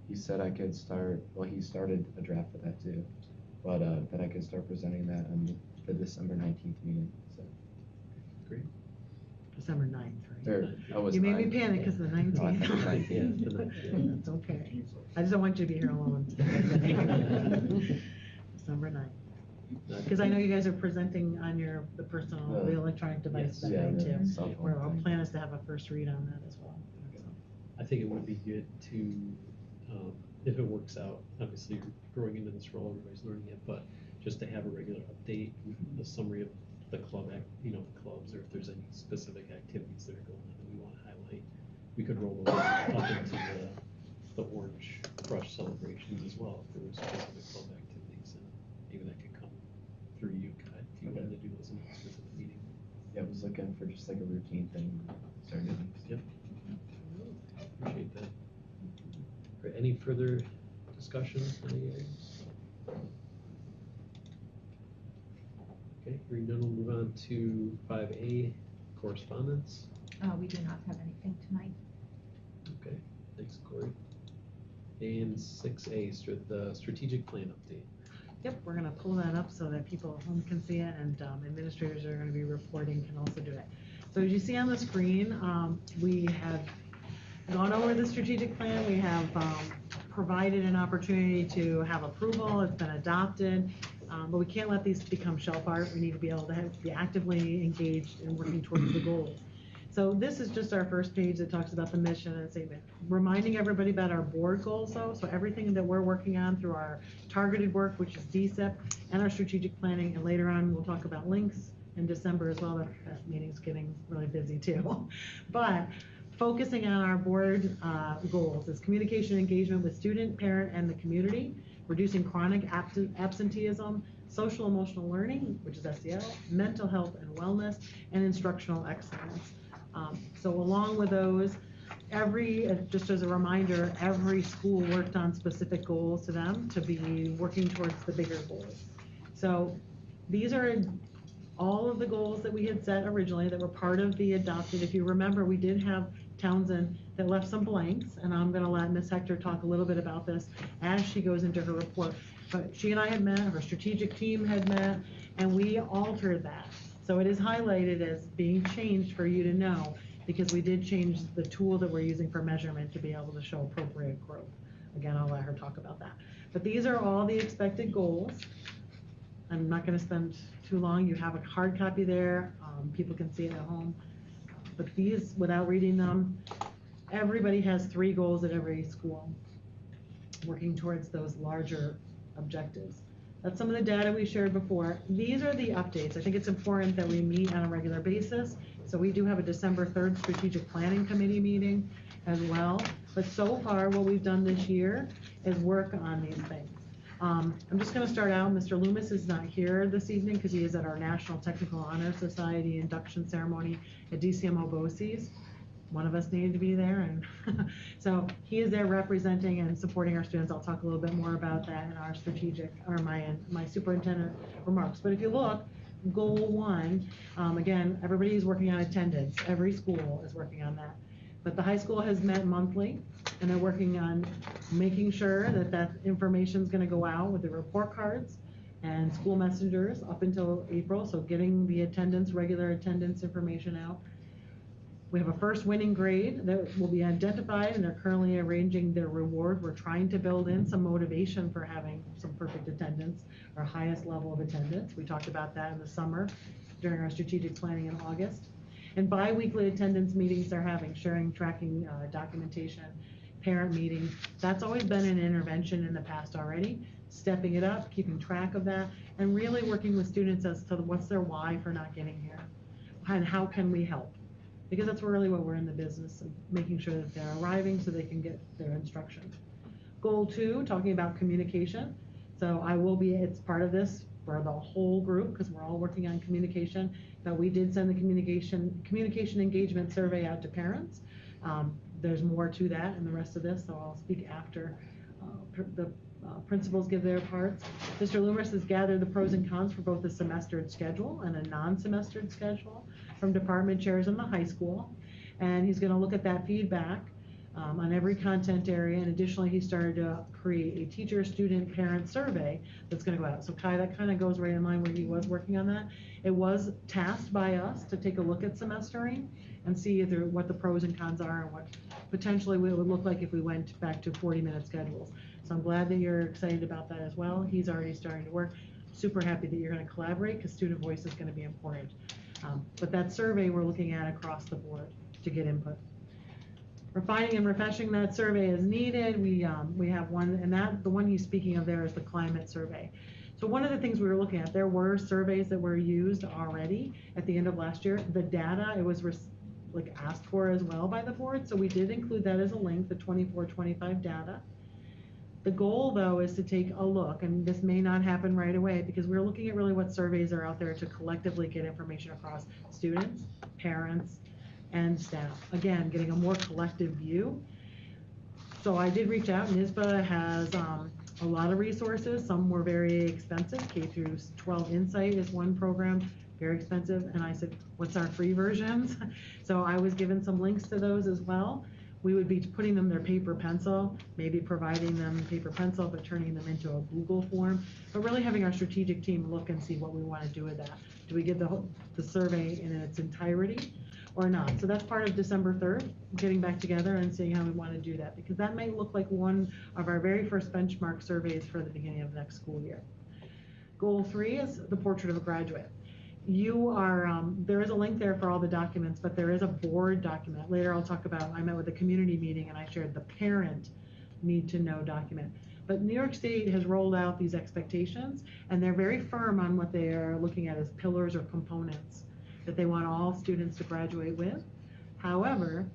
he said I could start. Well, he started a draft for that too, but that I could start presenting that on the December 19th meeting. So Great. December 9th, right? Or, oh, You made me 9th. panic because the Oh, I thought 19th. 19th. Yeah, the 19th. That's okay. I just don't want you to be here alone. December 9th. Because I know you guys are presenting on the personal, the electronic device that yeah, night the too. cell phone Where our thing. plan is to have a first read on that as well. So. I think it would be good to, if it works out, obviously you're growing into this role, everybody's learning it, but just to have a regular update, a summary of the club, the clubs, or if there's any specific activities that are going on that we want to highlight. We could roll those up into the Orange Crush celebrations as well, if there were specific club activities, and maybe that could come through you, Kai, if you wanted to do those announcements at the meeting. Yeah, I was looking for just like a routine thing. Start doing. Yep. Appreciate that. All right, any further discussion? Any items? Okay, hearing none, we'll move on to 5A, correspondence. We do not have anything tonight. Okay, thanks, Corey. And 6A, the strategic plan update. Yep, we're gonna pull that up so that people at home can see it, and administrators are gonna be reporting can also do it. So as you see on the screen, we have gone over the strategic plan. We have provided an opportunity to have approval. It's been adopted, but we can't let these become shelf art. We need to be able to be actively engaged in working towards the goals. So this is just our first page that talks about the mission and statement, reminding everybody about our board goals though. So everything that we're working on through our targeted work, which is DSIP, and our strategic planning, and later on we'll talk about links in December as well. That meeting's getting really busy too. But focusing on our board goals is communication engagement with student, parent, and the community, reducing chronic absenteeism, social emotional learning, which is SEL, mental health and wellness, and instructional excellence. So along with those, just as a reminder, every school worked on specific goals to them to be working towards the bigger goals. So these are all of the goals that we had set originally that were part of the adopted. If you remember, we did have Townsend that left some blanks, and I'm gonna let Ms. Hector talk a little bit about this as she goes into her report. But she and I had met, her strategic team had met, and we altered that. So it is highlighted as being changed for you to know, because we did change the tool that we're using for measurement to be able to show appropriate growth. Again, I'll let her talk about that. But these are all the expected goals. I'm not gonna spend too long. You have a hard copy there. People can see it at home. But these, without reading them, everybody has 3 goals at every school, working towards those larger objectives. That's some of the data we shared before. These are the updates. I think it's important that we meet on a regular basis. So we do have a December 3rd strategic planning committee meeting as well. But so far, what we've done this year is work on these things. I'm just gonna start out. Mr. Loomis is not here this evening because he is at our National Technical Honor Society induction ceremony at DCMO BOCES. One of us needed to be there, and so he is there representing and supporting our students. I'll talk a little bit more about that in our strategic, or my superintendent remarks. But if you look, goal 1, again, everybody is working on attendance. Every school is working on that. But the high school has met monthly, and they're working on making sure that that information is going to go out with the report cards and school messengers up until April. So getting the attendance, regular attendance information out. We have a first winning grade that will be identified, and they're currently arranging their reward. We're trying to build in some motivation for having some perfect attendance, our highest level of attendance. We talked about that in the summer during our strategic planning in August. And bi-weekly attendance meetings they're having, sharing, tracking, documentation, parent meetings. That's always been an intervention in the past already. Stepping it up, keeping track of that, and really working with students as to what's their why for not getting here, and how can we help. Because that's really what we're in the business of, making sure that they're arriving so they can get their instruction. Goal 2, talking about communication. So it's part of this for the whole group because we're all working on communication. But we did send the communication engagement survey out to parents. There's more to that in the rest of this, so I'll speak after the principals give their parts. Mr. Loomis has gathered the pros and cons for both a semestered schedule and a non-semestered schedule from department chairs in the high school. And he's gonna look at that feedback on every content area. And additionally, he started to create a teacher, student, parent survey that's gonna go out. So Kai, that kind of goes right in line where he was working on that. It was tasked by us to take a look at semestering and see what the pros and cons are and what potentially it would look like if we went back to 40-minute schedules. So I'm glad that you're excited about that as well. He's already starting to work. Super happy that you're going to collaborate because student voice is going to be important. But that survey we're looking at across the board to get input. Refining and refreshing that survey as needed. We have one, and the one he's speaking of there is the climate survey. So one of the things we were looking at, there were surveys that were used already at the end of last year. The data, it was asked for as well by the board. So we did include that as a link, the 24-25 data. The goal though is to take a look, and this may not happen right away because we're looking at really what surveys are out there to collectively get information across students, parents, and staff. Again, getting a more collective view. So I did reach out, NISBA has a lot of resources. Some were very expensive. K through 12 Insight is one program, very expensive. And I said, what's our free versions? So I was given some links to those as well. We would be putting them their paper pencil, maybe providing them paper pencil, but turning them into a Google form. But really having our strategic team look and see what we want to do with that. Do we give the survey in its entirety or not? So that's part of December 3rd, getting back together and seeing how we want to do that, because that may look like one of our very first benchmark surveys for the beginning of next school year. Goal 3 is the portrait of a graduate. You are, there is a link there for all the documents, but there is a board document. Later I'll talk about, I met with a community meeting and I shared the parent need to know document. But New York State has rolled out these expectations and they're very firm on what they are looking at as pillars or components that they want all students to graduate with. However,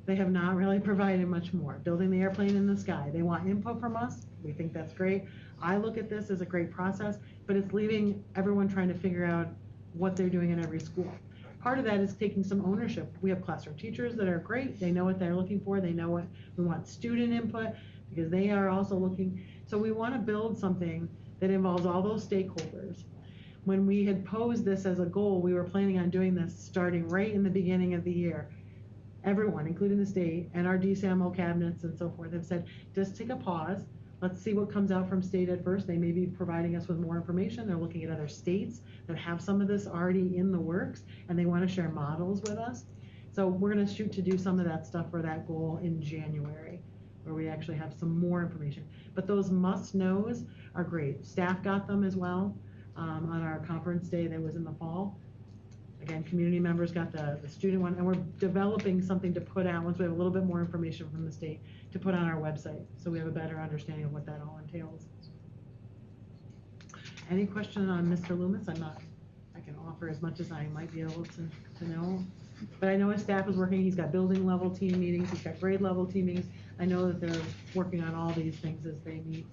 they have not really provided much more. Building the airplane in the sky. They want input from us. We think that's great. I look at this as a great process, but it's leaving everyone trying to figure out what they're doing in every school. Part of that is taking some ownership. We have classroom teachers that are great. They know what they're looking for. They know what we want student input because they are also looking. So we want to build something that involves all those stakeholders. When we had posed this as a goal, we were planning on doing this starting right in the beginning of the year. Everyone, including the state and our DCMO cabinets and so forth, have said, just take a pause. Let's see what comes out from state at first. They may be providing us with more information. They're looking at other states that have some of this already in the works, and they want to share models with us. So we're going to shoot to do some of that stuff for that goal in January, where we actually have some more information. But those must-knows are great. Staff got them as well on our conference day that was in the fall. Again, community members got the student one, and we're developing something to put out once we have a little bit more information from the state to put on our website, so we have a better understanding of what that all entails. Any question on Mr. Loomis? I can offer as much as I might be able to know, but I know his staff is working. He's got building level team meetings, he's got grade level team meetings. I know that they're working on all these things as they meet.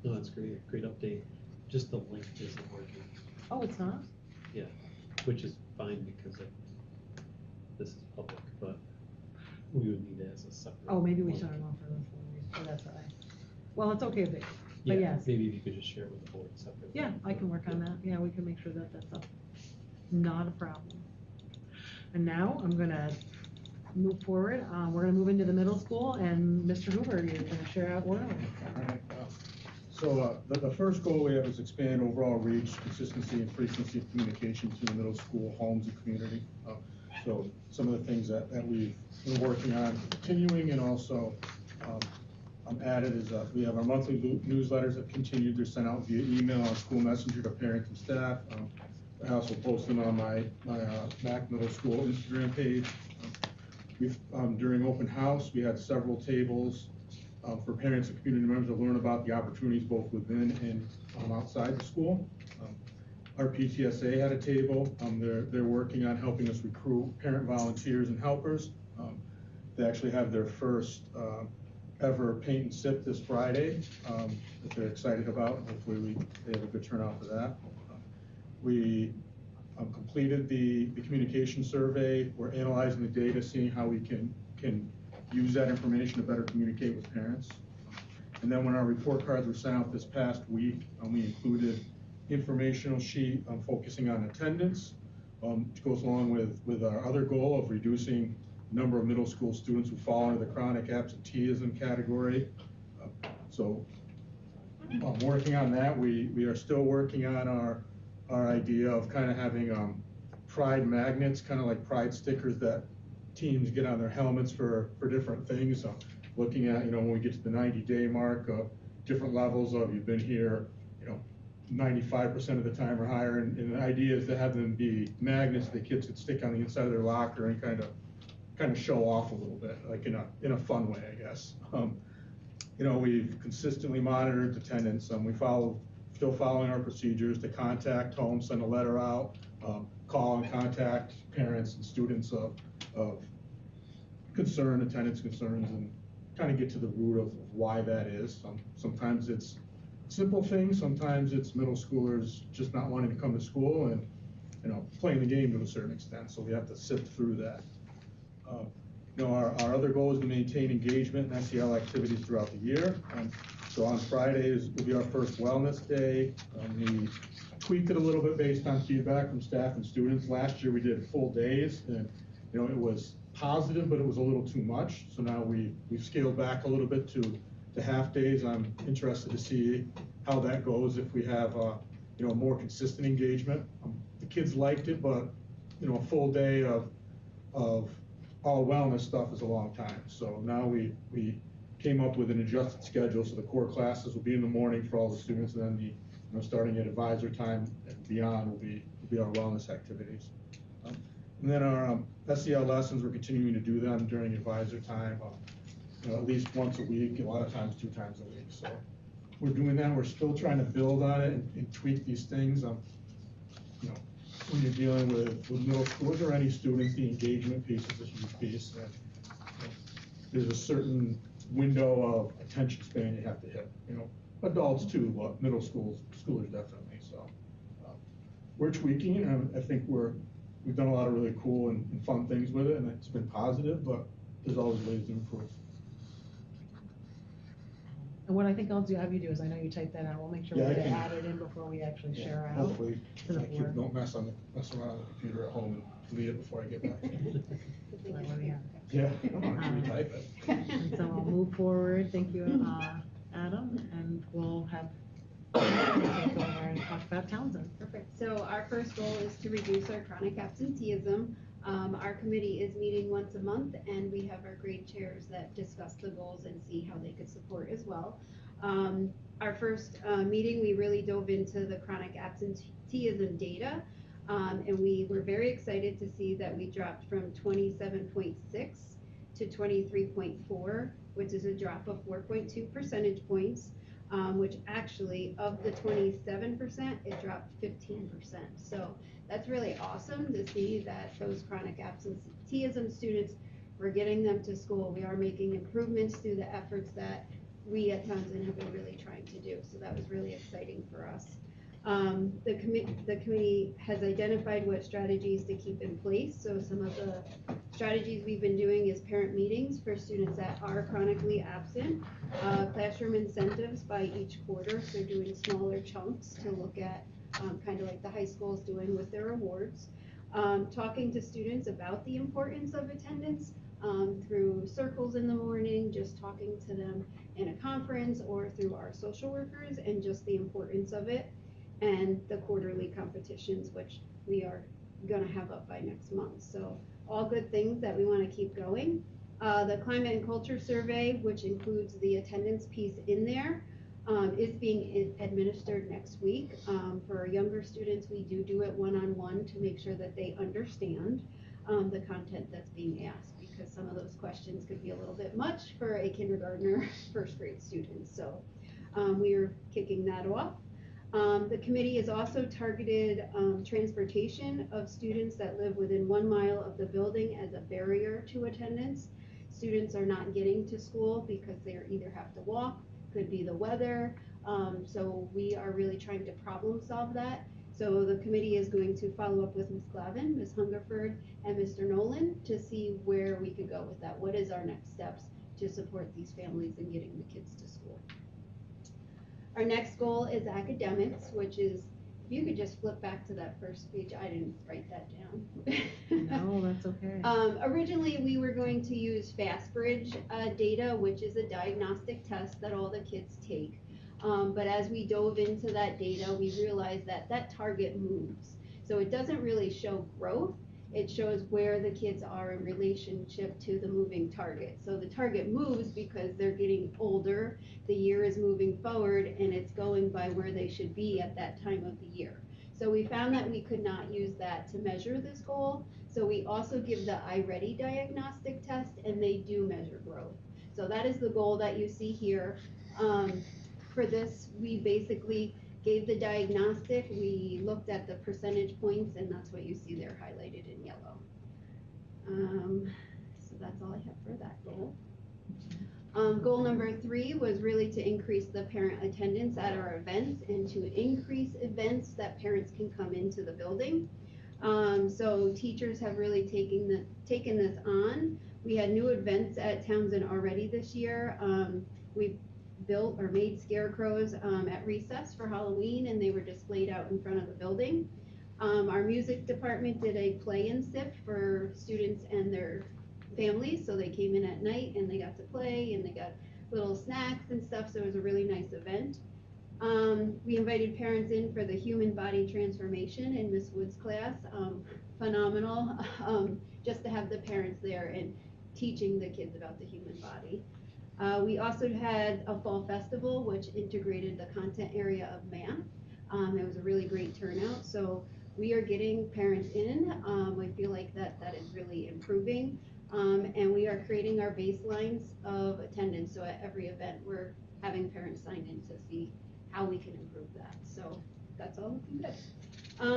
No, that's great, great update. Just the link isn't working. Oh, it's not? Yeah, which is fine because this is public, but we would need it as a separate. Oh, maybe we link. shut it off for this one, so that's all right. Well, it's okay, but Yeah, yes. maybe if you could just share it with the board separately. Yeah, I can work on that. Yeah, we can make sure that that's up. Not a problem. And now I'm gonna move forward. We're gonna move into the middle school, and Mr. Hoover, you're gonna share out word. So the first goal we have is expand overall reach, consistency, and frequency of communication between the middle school, homes, and community. So some of the things that we've been working on continuing, and also added is we have our monthly newsletters that continued. They're sent out via email or school messenger to parents and staff. I also post them on my Mac Middle School Instagram page. During open house, we had several tables for parents and community members to learn about the opportunities both within and outside the school. Our PTSA had a table. They're working on helping us recruit parent volunteers and helpers. They actually have their first ever paint and sip this Friday that they're excited about. Hopefully they have a good turnout for that. We completed the communication survey. We're analyzing the data, seeing how we can use that information to better communicate with parents. And then when our report cards were sent out this past week, we included informational sheet focusing on attendance, which goes along with our other goal of reducing the number of middle school students who fall under the chronic absenteeism category. So working on that, we are still working on our idea of kind of having pride magnets, kind of like pride stickers that teams get on their helmets for different things. So looking at, when we get to the 90-day mark, different levels of you've been here, 95% of the time or higher, and the idea is to have them be magnets that kids could stick on the inside of their locker and kind of show off a little bit, like in a fun way, I guess. We've consistently monitored attendance. Still following our procedures to contact home, send a letter out, call and contact parents and students of attendance concerns, and kind of get to the root of why that is. Sometimes it's simple things, sometimes it's middle schoolers just not wanting to come to school and playing the game to a certain extent, so we have to sift through that. Our other goal is to maintain engagement and SEL activities throughout the year. So on Fridays will be our first wellness day. We tweaked it a little bit based on feedback from staff and students. Last year we did full days, and it was positive, but it was a little too much. So now we've scaled back a little bit to half days. I'm interested to see how that goes if we have more consistent engagement. The kids liked it, but a full day of all wellness stuff is a long time. So now we came up with an adjusted schedule. So the core classes will be in the morning for all the students, and then starting at advisor time and beyond will be our wellness activities. And then our SEL lessons, we're continuing to do them during advisor time, at least once a week, a lot of times 2 times a week. So we're doing that. We're still trying to build on it and tweak these things. When you're dealing with middle schoolers or any students, the engagement piece is a huge piece. And, there's a certain window of attention span you have to hit. Adults too, but middle schoolers definitely. So we're tweaking, and I think we've done a lot of really cool and fun things with it, and it's been positive, but there's always ways to improve. And what I think I'll have you do is, I know you typed that out, we'll make sure we Yeah, I get it can- added in before we actually share out Hopefully, to the my kids board. don't mess around on the computer at home and delete it before I get back. Like, what do we have? Yeah, I don't know, can we type it? And so I'll move forward, thank you, Adam, and we'll have take over and talk about Townsend. Perfect. So our first goal is to reduce our chronic absenteeism. Our committee is meeting once a month, and we have our grade chairs that discuss the goals and see how they could support as well. Our first meeting, we really dove into the chronic absenteeism data, and we were very excited to see that we dropped from 27.6 to 23.4, which is a drop of 4.2 percentage points. Which actually, of the 27%, it dropped 15%. So that's really awesome to see that those chronic absenteeism students, we're getting them to school. We are making improvements through the efforts that we at Townsend have been really trying to do. So that was really exciting for us. The committee has identified what strategies to keep in place. So some of the strategies we've been doing is parent meetings for students that are chronically absent, classroom incentives by each quarter, so doing smaller chunks to look at kind of like the high school is doing with their awards, talking to students about the importance of attendance through circles in the morning, just talking to them in a conference or through our social workers, and just the importance of it, and the quarterly competitions, which we are going to have up by next month. So all good things that we want to keep going. The climate and culture survey, which includes the attendance piece in there, is being administered next week. For our younger students, we do it one-on-one to make sure that they understand the content that's being asked, because some of those questions could be a little bit much for a kindergartner, first grade student. So we are kicking that off. The committee has also targeted transportation of students that live within 1 mile of the building as a barrier to attendance. Students are not getting to school because they either have to walk, could be the weather. So we are really trying to problem solve that. So the committee is going to follow up with Ms. Glavin, Ms. Hungerford, and Mr. Nolan to see where we could go with that. What is our next steps to support these families in getting the kids to school? Our next goal is academics, which is, if you could just flip back to that first page, I didn't write that down. No, that's okay. Originally, we were going to use FastBridge data, which is a diagnostic test that all the kids take. But as we dove into that data, we realized that that target moves. So it doesn't really show growth. It shows where the kids are in relationship to the moving target. So the target moves because they're getting older, the year is moving forward, and it's going by where they should be at that time of the year. So we found that we could not use that to measure this goal. So we also give the iReady diagnostic test, and they do measure growth. So that is the goal that you see here. For this, we basically gave the diagnostic, we looked at the percentage points, and that's what you see there highlighted in yellow. So that's all I have for that goal. Goal number 3 was really to increase the parent attendance at our events and to increase events that parents can come into the building. So teachers have really taken this on. We had new events at Townsend already this year. We built or made scarecrows at recess for Halloween, and they were displayed out in front of the building. Our music department did a play-in sift for students and their families, so they came in at night and they got to play and they got little snacks and stuff, so it was a really nice event. We invited parents in for the human body transformation in Miss Wood's class. Phenomenal, just to have the parents there and teaching the kids about the human body. We also had a fall festival, which integrated the content area of math. It was a really great turnout, so we are getting parents in. I feel like that is really improving. And we are creating our baselines of attendance. So at every event, we're having parents sign in to see how we can improve that. So that's all looking good.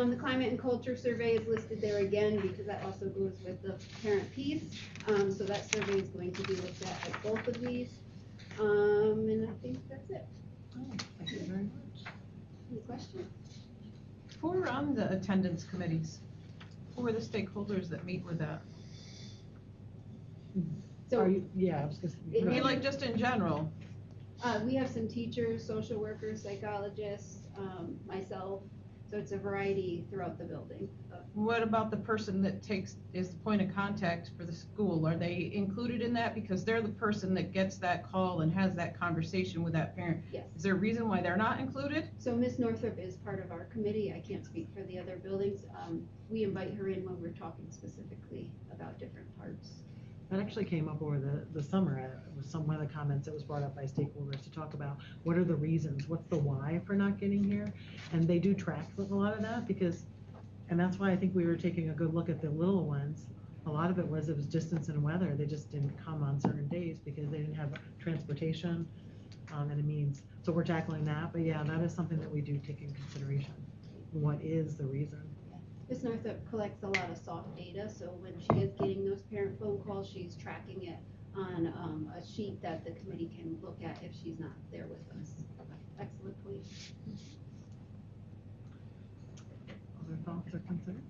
The climate and culture survey is listed there again because that also goes with the parent piece. So that survey is going to be looked at both of these. And I think that's it. Oh, thank you very much. Any questions? Who are on the attendance committees? Who are the stakeholders that meet with that? So Are you, yeah, I was just. I mean, like, just in general. We have some teachers, social workers, psychologists, myself, so it's a variety throughout the building. What about the person that is the point of contact for the school? Are they included in that? Because they're the person that gets that call and has that conversation with that parent. Yes. Is there a reason why they're not included? So Miss Northrup is part of our committee. I can't speak for the other buildings. We invite her in when we're talking specifically about different parts. That actually came up over the summer. It was one of the comments that was brought up by stakeholders to talk about what are the reasons, what's the why for not getting here? And they do track with a lot of that because, and that's why I think we were taking a good look at the little ones. A lot of it was distance and weather. They just didn't come on certain days because they didn't have transportation and a means. So we're tackling that, but yeah, that is something that we do take in consideration. What is the reason? Ms. Northup collects a lot of soft data, so when she is getting those parent phone calls, she's tracking it on a sheet that the committee can look at if she's not there with us. Excellent point. Other thoughts or concerns?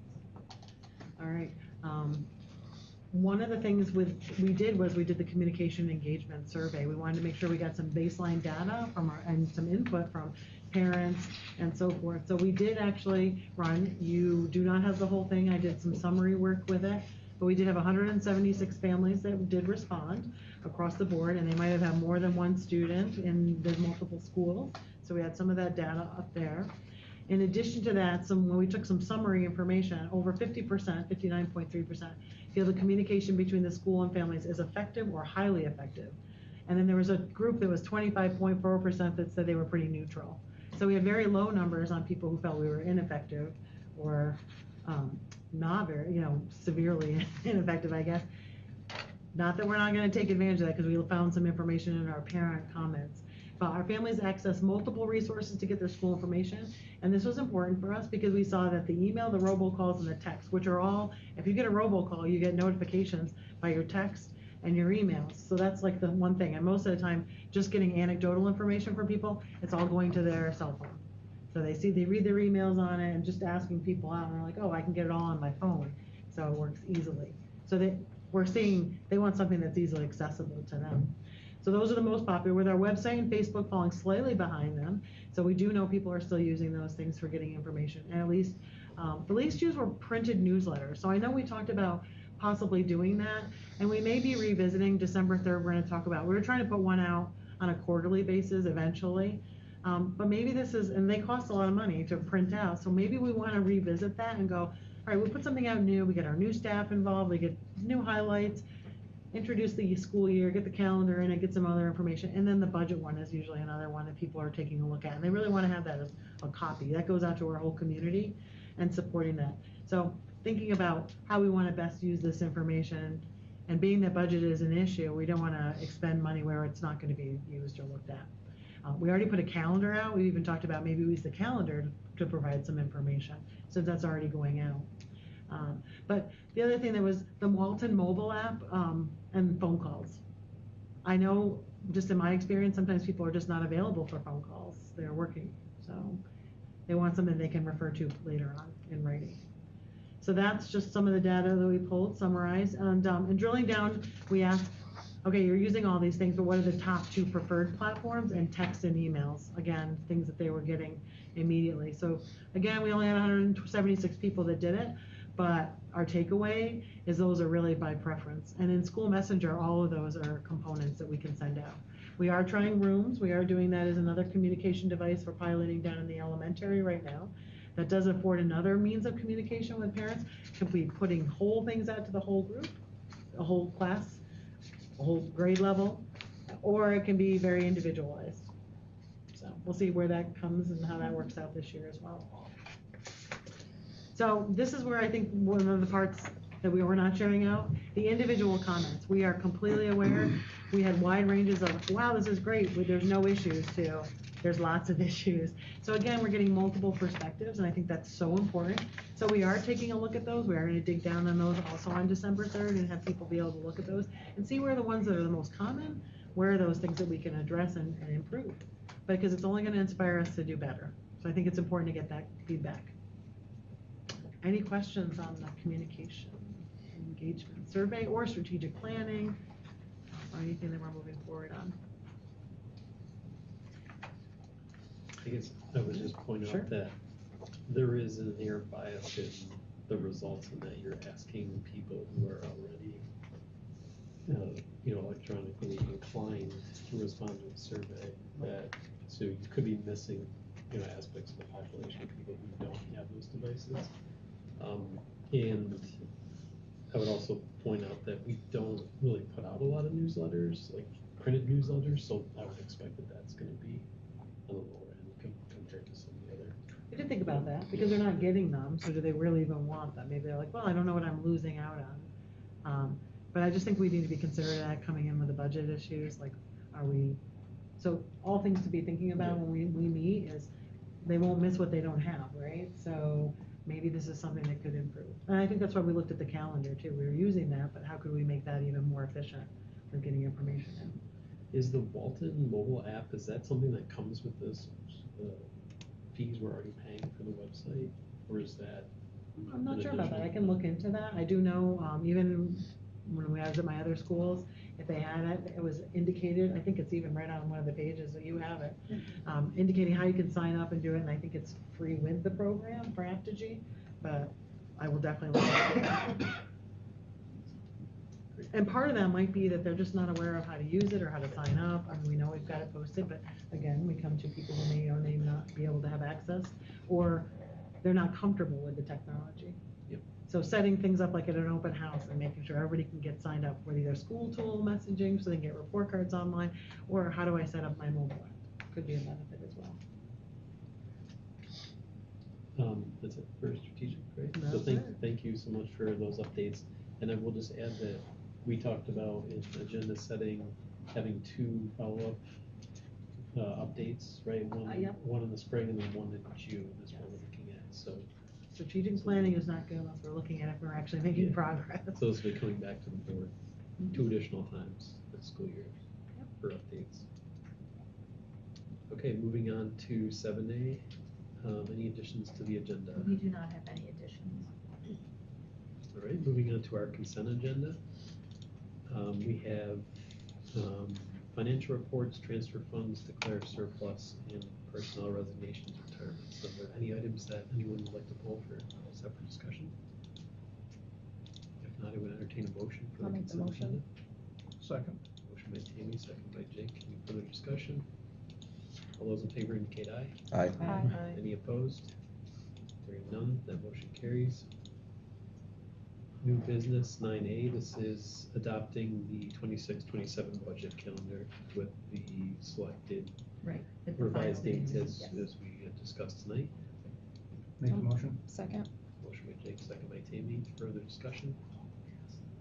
All right. One of the things we did the communication engagement survey. We wanted to make sure we got some baseline data and some input from parents and so forth. So we did actually run, you do not have the whole thing. I did some summary work with it, but we did have 176 families that did respond across the board, and they might have had more than one student in the multiple schools. So we had some of that data up there. In addition to that, when we took some summary information, over 50%, 59.3%, feel the communication between the school and families is effective or highly effective. And then there was a group that was 25.4% that said they were pretty neutral. So we had very low numbers on people who felt we were ineffective or not very, severely ineffective, I guess. Not that we're not going to take advantage of that because we found some information in our parent comments. But our families access multiple resources to get their school information. And this was important for us because we saw that the email, the robocalls, and the text, which are all, if you get a robocall, you get notifications by your text and your emails. So that's like the one thing. And most of the time, just getting anecdotal information from people, it's all going to their cell phone. So they read their emails on it and just asking people out, and they're like, oh, I can get it all on my phone. So it works easily. So we're seeing they want something that's easily accessible to them. So those are the most popular, with our website and Facebook falling slightly behind them. So we do know people are still using those things for getting information. And at least, the least used were printed newsletters. So I know we talked about possibly doing that, and we may be revisiting December 3rd. We're going to talk about, we were trying to put one out on a quarterly basis eventually, but maybe this is, and they cost a lot of money to print out, so maybe we want to revisit that and go, all right, we'll put something out new, we get our new staff involved, we get new highlights, introduce the school year, get the calendar in, and get some other information, and then the budget one is usually another one that people are taking a look at, and they really want to have that as a copy. That goes out to our whole community and supporting that. So thinking about how we want to best use this information, and being that budget is an issue, we don't want to expend money where it's not going to be used or looked at. We already put a calendar out. We even talked about maybe we use the calendar to provide some information, since that's already going out. But the other thing that was the Walton mobile app and phone calls. I know just in my experience, sometimes people are just not available for phone calls. They're working, so they want something they can refer to later on in writing. So that's just some of the data that we pulled, summarized, and drilling down, we asked, okay, you're using all these things, but what are the top 2 preferred platforms? And text and emails, again, things that they were getting immediately. So again, we only had 176 people that did it, but our takeaway is those are really by preference. And in School Messenger, all of those are components that we can send out. We are trying Rooms. We are doing that as another communication device for piloting down in the elementary right now. That does afford another means of communication with parents. Could be putting whole things out to the whole group, a whole class, a whole grade level, or it can be very individualized. So we'll see where that comes and how that works out this year as well. So this is where I think one of the parts that we were not sharing out, the individual comments. We are completely aware. We had wide ranges of, wow, this is great, but there's no issues, to there's lots of issues. So again, we're getting multiple perspectives, and I think that's so important. So we are taking a look at those. We are going to dig down on those also on December 3rd and have people be able to look at those and see where the ones that are the most common, where are those things that we can address and improve. Because it's only going to inspire us to do better. So I think it's important to get that feedback. Any questions on the communication, engagement survey, or strategic planning, or anything that we're moving forward on? I guess I would just point out that there is an inherent bias in the results, in that you're asking people who are already, electronically inclined to respond to a survey. So you could be missing, aspects of the population of people who don't have those devices. And I would also point out that we don't really put out a lot of newsletters, like printed newsletters, so I would expect that that's going to be on the lower end compared to some of the other. We did think about that, because they're not getting them, so do they really even want them? Maybe they're like, well, I don't know what I'm losing out on. But I just think we need to be considering that coming in with the budget issues, like, so all things to be thinking about when we meet is they won't miss what they don't have, right? So maybe this is something that could improve. And I think that's why we looked at the calendar too. We were using that, but how could we make that even more efficient with getting information in? Is the Walton mobile app, is that something that comes with this, fees we're already paying for the website? Or is that? I'm not sure about that. I can look into that. I do know, even when I was at my other schools, if they had it, it was indicated, I think it's even right on one of the pages that you have it, indicating how you can sign up and do it, and I think it's free with the program for Aptigee, but I will definitely look at it. And part of that might be that they're just not aware of how to use it or how to sign up. I mean, we know we've got it posted, but again, we come to people who may or may not be able to have access, or they're not comfortable with the technology. Yep. So setting things up like at an open house and making sure everybody can get signed up with either school tool messaging so they can get report cards online, or how do I set up my mobile app? Could be a benefit as well. That's it for strategic, right? That's So it. thank you so much for those updates. And I will just add that we talked about in agenda setting, having 2 follow-up updates, right? One in the spring and then one in June is what we're looking at. So Strategic planning is not good unless we're looking at if we're actually making progress. So this will be coming back to the board 2 additional times this school year for updates. Okay, moving on to 7A. Any additions to the agenda? We do not have any additions. All right, moving on to our consent agenda. We have financial reports, transfer funds, declare surplus, and personnel resignations, retirements. Are there any items that anyone would like to pull for separate discussion? If not, I would entertain a motion for the consent agenda. Second. Motion by Tammy, second by Jake. Any further discussion? All those in favor indicate aye. Aye. Aye. Any opposed? Hearing none, that motion carries. New business 9A, this is adopting the 26-27 budget calendar with the selected Right. revised dates as we had discussed tonight. Make the motion. Second. Motion by Jake, second by Tammy. Further discussion?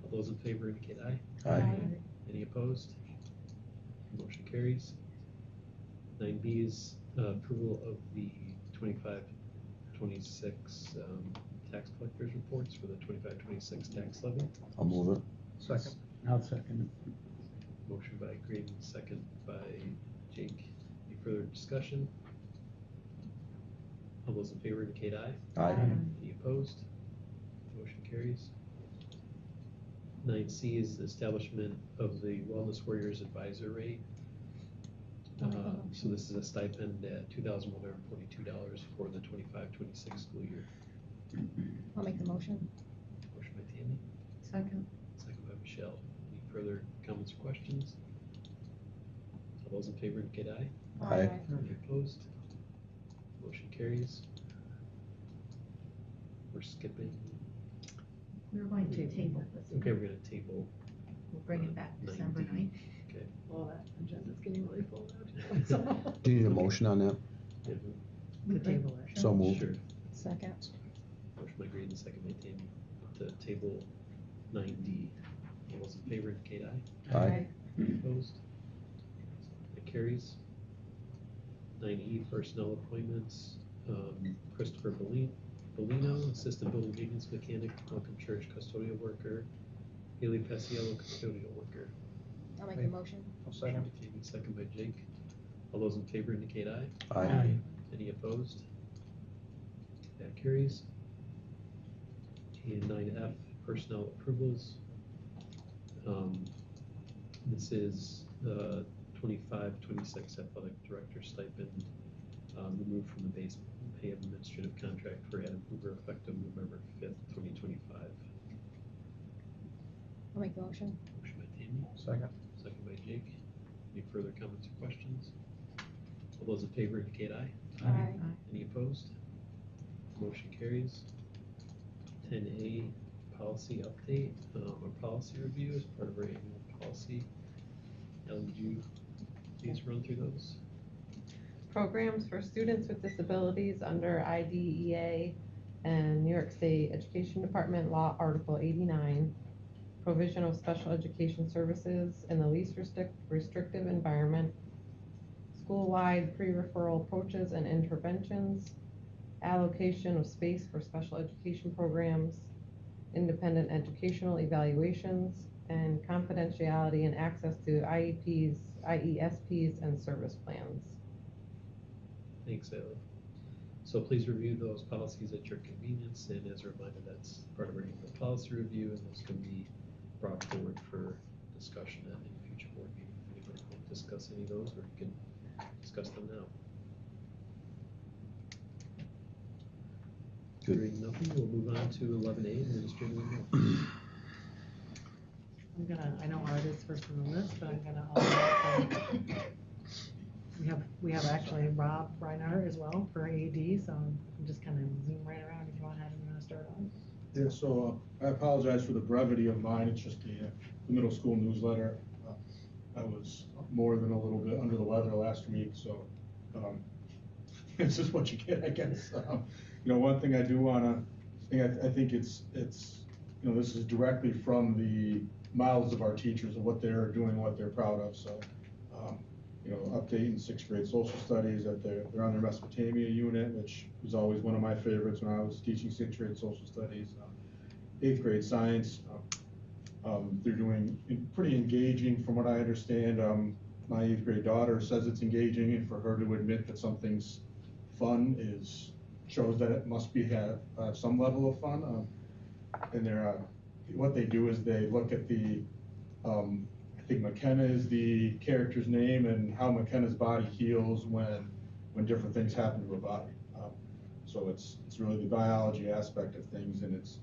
All those in favor indicate aye. Aye. Any opposed? Motion carries. 9B is approval of the 25-26 tax collectors reports for the 25-26 tax levy. I'll move it. Second. I'll second Motion by Graydon, second by Jake. Any further discussion? All those in favor indicate aye. Aye. Any opposed? Motion carries. 9C is the establishment of the Wellness Warriors Advisor rate. So this is a stipend at $2,142 for the 25-26 school year. I'll make the motion. Motion by Tammy, Second. second by Michelle. Any further comments or questions? All those in favor indicate aye. Aye. Any opposed? Motion carries. We're skipping. We're going to table this. Okay, we're gonna table. We'll bring it back December 9th. Okay. Well, that agenda's getting really full now. So- Do you need a motion on that? The table it. So moved. Sure. Second. Motion by Green, second by Tammy, to table 9D. All those in favor indicate aye. Aye. Any opposed? That carries. 9E, personnel appointments. Christopher Bellino, assistant building maintenance mechanic, Welcome Church custodial worker, Haley Paciello, custodial worker. I'll make the motion. I'll second. Tammy, second by Jake. All those in favor indicate aye. Aye. Any opposed? That carries. And 9F, personnel approvals. This is the 25-26 athletic director stipend, removed from the base pay of administrative contract for Adam Hoover effective November 5th, 2025. I'll make the motion. Motion by Tammy, Second. second by Jake. Any further comments or questions? All those in favor indicate aye. Aye. Any opposed? Motion carries. 10A, policy update, or policy review as part of our annual policy. Ellen, would you please run through those? Programs for students with disabilities under IDEA and New York State Education Department Law Article 89. Provision of special education services in the least restrictive environment. School-wide pre-referral approaches and interventions. Allocation of space for special education programs. Independent educational evaluations. And confidentiality and access to IEPs, IESPs, and service plans. Thanks, Ellen. So please review those policies at your convenience, and as a reminder, that's part of our annual policy review, and those can be brought forward for discussion at any future board meeting. If anybody wants to discuss any of those, or you can discuss them now. Good. Hearing nothing, we'll move on to 11A, administrative review. I know Art is first on the list, but I'm gonna we have actually Rob Reinhardt as well for AD, so I'm just kind of zoom right around if you want to have him start on. Yeah, so I apologize for the brevity of mine. It's just the middle school newsletter. I was more than a little bit under the weather last week, so it's just what you get, I guess. One thing I do want to, I think it's this is directly from the mouths of our teachers of what they're doing, what they're proud of. So, update in 6th grade social studies that they're on their Mesopotamia unit, which was always one of my favorites when I was teaching 6th grade social studies. 8th grade science, they're doing pretty engaging from what I understand. My 8th grade daughter says it's engaging, and for her to admit that something's fun shows that it must have some level of fun. And what they do is they look at I think McKenna is the character's name, and how McKenna's body heals when different things happen to her body. So it's really the biology aspect of things, and it's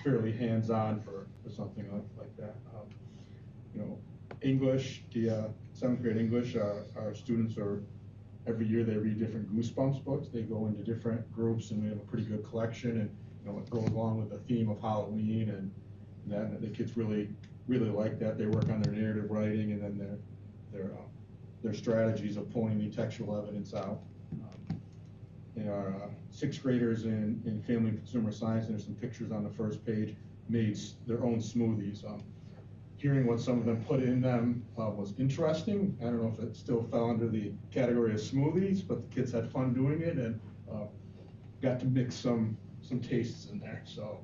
fairly hands-on for something like that. English, the 7th grade English, our students every year they read different Goosebumps books. They go into different groups, and we have a pretty good collection, and it goes along with the theme of Halloween, and that the kids really like that. They work on their narrative writing, and then their strategies of pulling the textual evidence out. Our 6th graders in family and consumer science, and there's some pictures on the first page, made their own smoothies. Hearing what some of them put in them was interesting. I don't know if it still fell under the category of smoothies, but the kids had fun doing it, and got to mix some tastes in there. So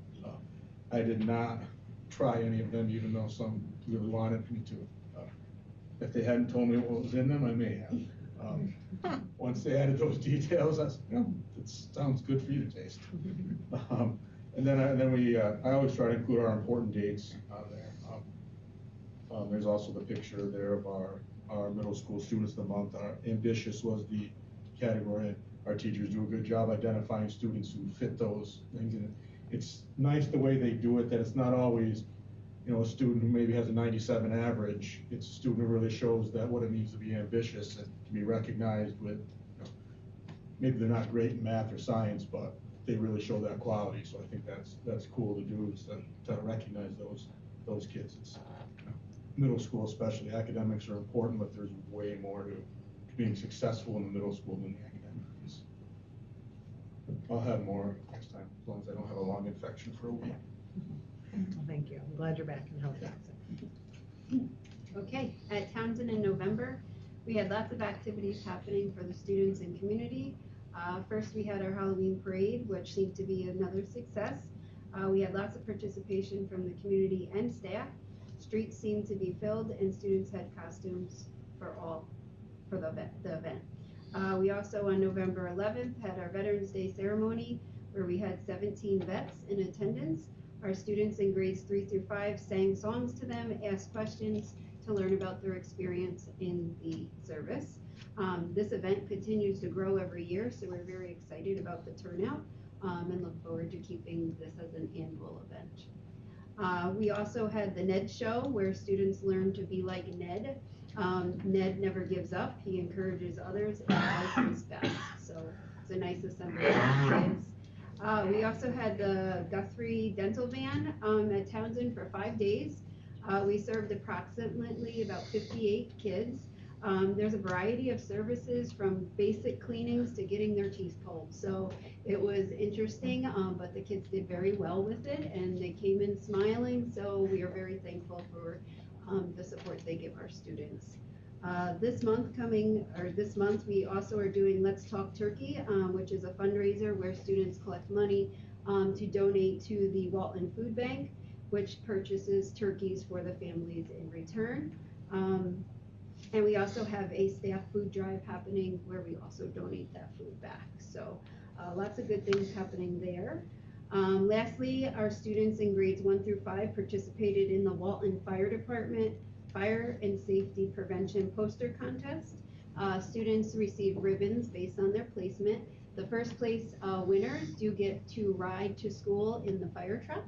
I did not try any of them, even though some really wanted me to. If they hadn't told me what was in them, I may have. Once they added those details, I said, it sounds good for you to taste. And then we, I always try to include our important dates on there. There's also the picture there of our middle school students of the month. Our ambitious was the category. Our teachers do a good job identifying students who fit those things. And it's nice the way they do it, that it's not always, a student who maybe has a 97 average. It's a student who really shows that what it means to be ambitious and to be recognized with, maybe they're not great in math or science, but they really show that quality. So I think that's cool to do, is to recognize those kids. It's, middle school especially, academics are important, but there's way more to being successful in the middle school than the academic piece. I'll have more next time, as long as I don't have a long infection for a week. Well, thank you. I'm glad you're back and healthy. Okay, at Townsend in November, we had lots of activities happening for the students and community. First, we had our Halloween parade, which seemed to be another success. We had lots of participation from the community and staff. Streets seemed to be filled, and students had costumes for the event. We also, on November 11th, had our Veterans Day ceremony, where we had 17 vets in attendance. Our students in grades 3 through 5 sang songs to them, asked questions to learn about their experience in the service. This event continues to grow every year, so we're very excited about the turnout and look forward to keeping this as an annual event. We also had the Ned Show, where students learn to be like Ned. Ned never gives up. He encourages others and does his best. So it's a nice assembly of kids. We also had the Guthrie Dental Van at Townsend for 5 days. We served approximately about 58 kids. There's a variety of services, from basic cleanings to getting their teeth pulled. So it was interesting, but the kids did very well with it, and they came in smiling. So we are very thankful for the support they give our students. This month we also are doing Let's Talk Turkey, which is a fundraiser where students collect money to donate to the Walton Food Bank, which purchases turkeys for the families in return. And we also have a staff food drive happening where we also donate that food back. So lots of good things happening there. Lastly, our students in grades 1 through 5 participated in the Walton Fire Department Fire and Safety Prevention Poster Contest. Students receive ribbons based on their placement. The first place winners do get to ride to school in the fire truck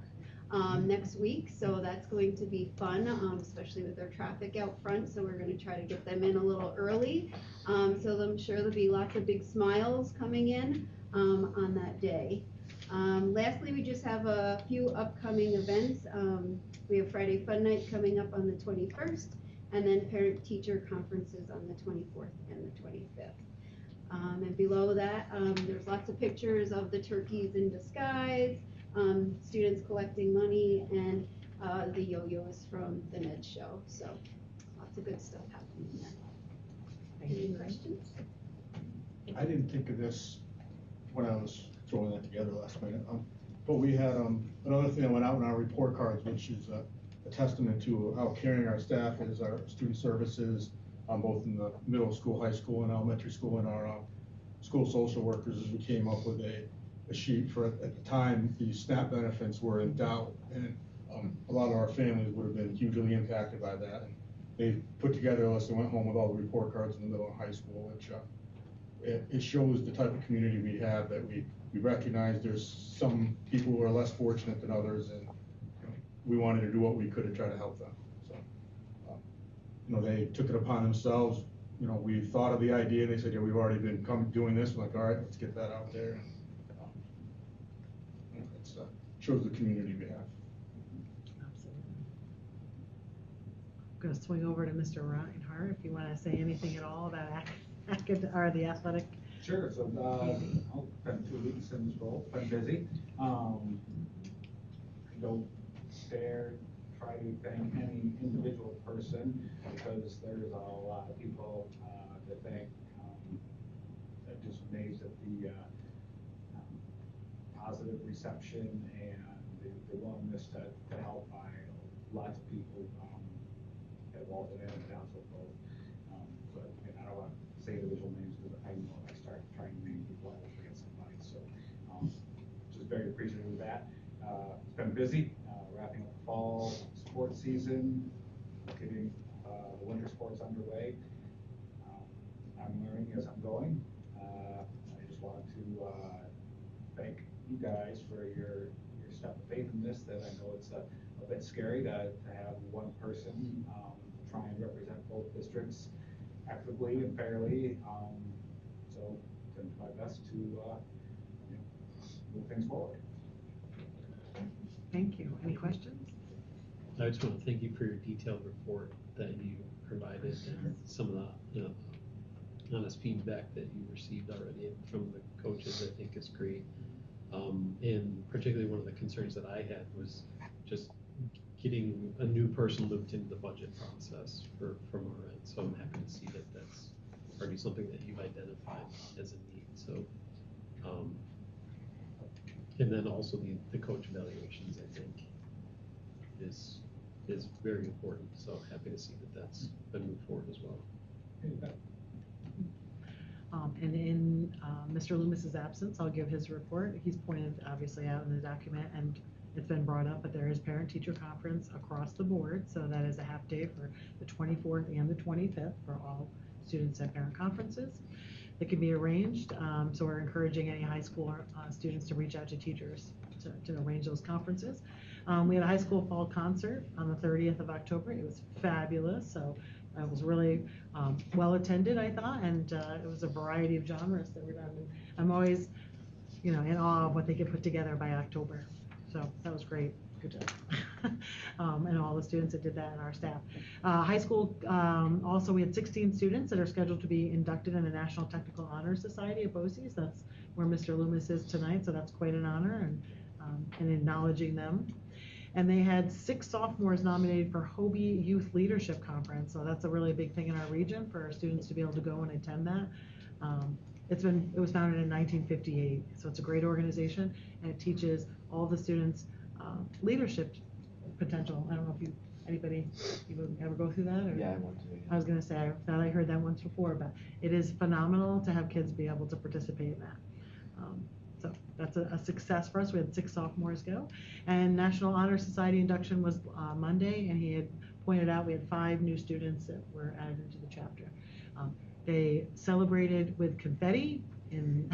next week, so that's going to be fun, especially with their traffic out front. So we're going to try to get them in a little early. So I'm sure there'll be lots of big smiles coming in on that day. Lastly, we just have a few upcoming events. We have Friday Fun Night coming up on the 21st, and then parent-teacher conferences on the 24th and the 25th. And below that, there's lots of pictures of the turkeys in disguise, students collecting money, and the yo-yos from the Ned Show. So lots of good stuff happening there. Any questions? I didn't think of this when I was throwing that together last minute. But we had another thing that went out in our report cards, which is a testament to how caring our staff is, our student services, both in the middle school, high school, and elementary school, and our school social workers. As we came up with a sheet for, at the time, the SNAP benefits were in doubt, and a lot of our families would have been hugely impacted by that. And they put together a list and went home with all the report cards in the middle and high school, which it shows the type of community we have, that we recognize there's some people who are less fortunate than others, and we wanted to do what we could to try to help them. So, they took it upon themselves. We thought of the idea, and they said, yeah, we've already been doing this. I'm like, all right, let's get that out there. And, it shows the community we have. Absolutely. I'm going to swing over to Mr. Reinhardt if you want to say anything at all about the athletic. Sure. So I've been 2 weeks in this role. Been busy. I don't dare try to thank any individual person, because there's a lot of people to thank. I'm just amazed at the positive reception and the willingness to help by lots of people at Walton and at Townsend both. But I don't want to say individual names, because I know if I start trying to name people, I will forget somebody. So just very appreciative of that. busy, wrapping up the fall sports season, getting the winter sports underway. I'm learning as I'm going. I just want to thank you guys for your step of faith in this, that I know it's a bit scary to have one person try and represent both districts equitably and fairly. So I'm doing my best to move things forward. Thank you. Any questions? I just want to thank you for your detailed report that you provided, and some of the honest feedback that you received already from the coaches, I think is great. And particularly one of the concerns that I had was just getting a new person looped into the budget process from our end. So I'm happy to see that that's already something that you've identified as a need. So, and then also the coach evaluations, I think, is very important. So happy to see that that's been moved forward as well. And in Mr. Loomis's absence, I'll give his report. He's pointed obviously out in the document, and it's been brought up, but there is parent-teacher conference across the board. So that is a half day for the 24th and the 25th for all students at parent conferences. It can be arranged. So we're encouraging any high school students to reach out to teachers to arrange those conferences. We had a high school fall concert on the 30th of October. It was fabulous. So it was really well attended, I thought, and it was a variety of genres that were done. I'm always, in awe of what they get put together by October. So that was great. Good job. And all the students that did that and our staff. High school, also we had 16 students that are scheduled to be inducted in the National Technical Honor Society at BOCES. That's where Mr. Loomis is tonight, so that's quite an honor, and acknowledging them. And they had 6 sophomores nominated for Hobie Youth Leadership Conference. So that's a really big thing in our region for our students to be able to go and attend that. It was founded in 1958, so it's a great organization, and it teaches all the students leadership potential. I don't know if anybody ever go through that? Or? Yeah, I want to. Yeah. I was gonna say, I thought I heard that once before, but it is phenomenal to have kids be able to participate in that. So that's a success for us. We had 6 sophomores go, and National Honor Society induction was Monday, and he had pointed out we had 5 new students that were added into the chapter. They celebrated with confetti in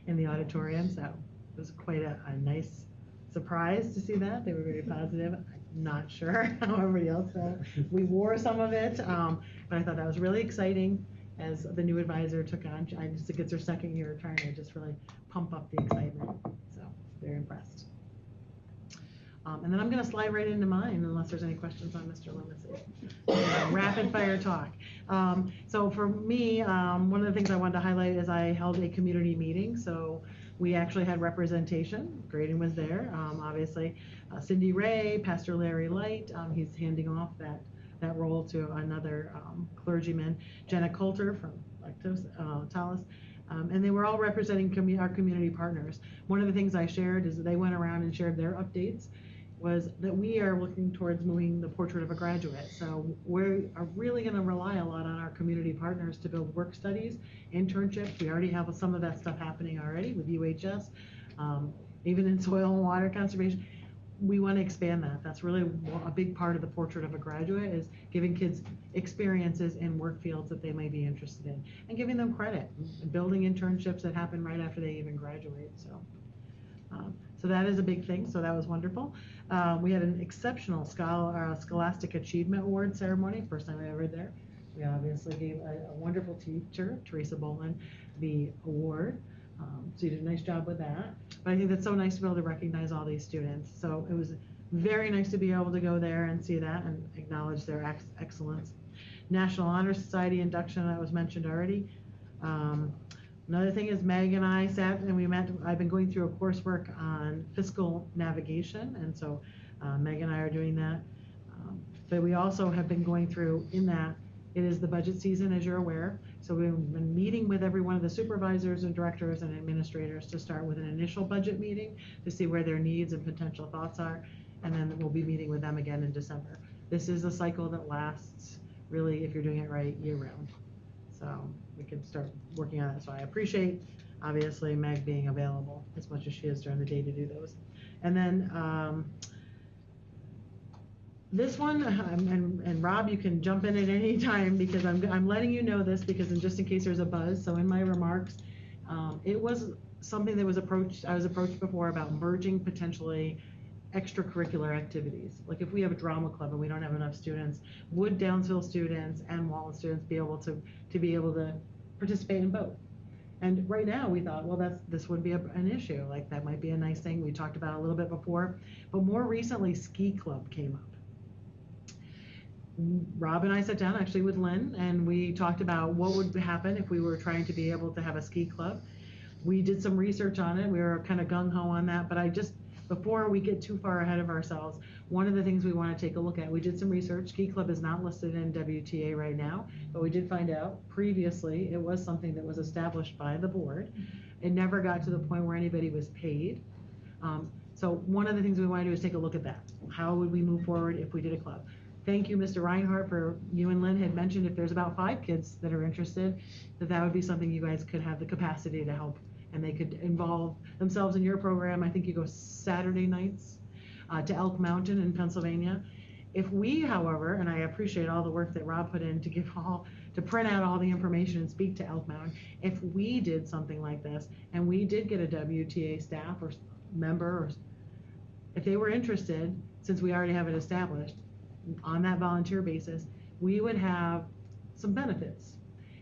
the auditorium, so it was quite a nice surprise to see that. They were very positive. I'm not sure how everybody else felt. We wore some of it, but I thought that was really exciting as the new advisor took on. I just think it's her second year trying to just really pump up the excitement. So very impressed. And then I'm going to slide right into mine unless there's any questions on Mr. Loomis's. Rapid fire talk. So for me, one of the things I wanted to highlight is I held a community meeting. So we actually had representation. Graydon was there, obviously. Cindy Ray, Pastor Larry Light, he's handing off that role to another clergyman, Jenna Coulter from Talis. And they were all representing our community partners. One of the things I shared is that they went around and shared their updates, was that we are looking towards moving the portrait of a graduate. So we are really going to rely a lot on our community partners to build work studies, internships. We already have some of that stuff happening already with UHS, even in soil and water conservation. We want to expand that. That's really a big part of the portrait of a graduate, is giving kids experiences in work fields that they may be interested in, and giving them credit, and building internships that happen right after they even graduate. So that is a big thing. So that was wonderful. We had an exceptional Scholastic Achievement Award ceremony. First time I ever there. We obviously gave a wonderful teacher, Teresa Bolin, the award. So you did a nice job with that. But I think that's so nice to be able to recognize all these students. So it was very nice to be able to go there and see that and acknowledge their excellence. National Honor Society induction, that was mentioned already. Another thing is Meg and I sat and we met. I've been going through a coursework on fiscal navigation, and so Meg and I are doing that. But we also have been going through, in that, it is the budget season, as you're aware. So we've been meeting with every one of the supervisors and directors and administrators to start with an initial budget meeting to see where their needs and potential thoughts are, and then we'll be meeting with them again in December. This is a cycle that lasts, really, if you're doing it right, year-round. So we can start working on it. So I appreciate, obviously, Meg being available as much as she is during the day to do those. And then, this one, and Rob, you can jump in at any time because I'm letting you know this because just in case there's a buzz. So in my remarks, it was something that I was approached before about merging potentially extracurricular activities. Like if we have a drama club and we don't have enough students, would Downsville students and Walton students be able to participate in both? And right now we thought, well, this would be an issue. Like that might be a nice thing. We talked about it a little bit before, but more recently ski club came up. Rob and I sat down actually with Lynn and we talked about what would happen if we were trying to be able to have a ski club. We did some research on it. We were kind of gung-ho on that, but before we get too far ahead of ourselves, one of the things we want to take a look at, we did some research. Ski club is not listed in WTA right now, but we did find out previously it was something that was established by the board. It never got to the point where anybody was paid. So one of the things we want to do is take a look at that. How would we move forward if we did a club? Thank you, Mr. Reinhardt, for you and Lynn had mentioned if there's about 5 kids that are interested, that would be something you guys could have the capacity to help, and they could involve themselves in your program. I think you go Saturday nights to Elk Mountain in Pennsylvania. If we, however, and I appreciate all the work that Rob put in to print out all the information and speak to Elk Mountain, if we did something like this and we did get a WTA staff or member, or if they were interested, since we already have it established, on that volunteer basis, we would have some benefits.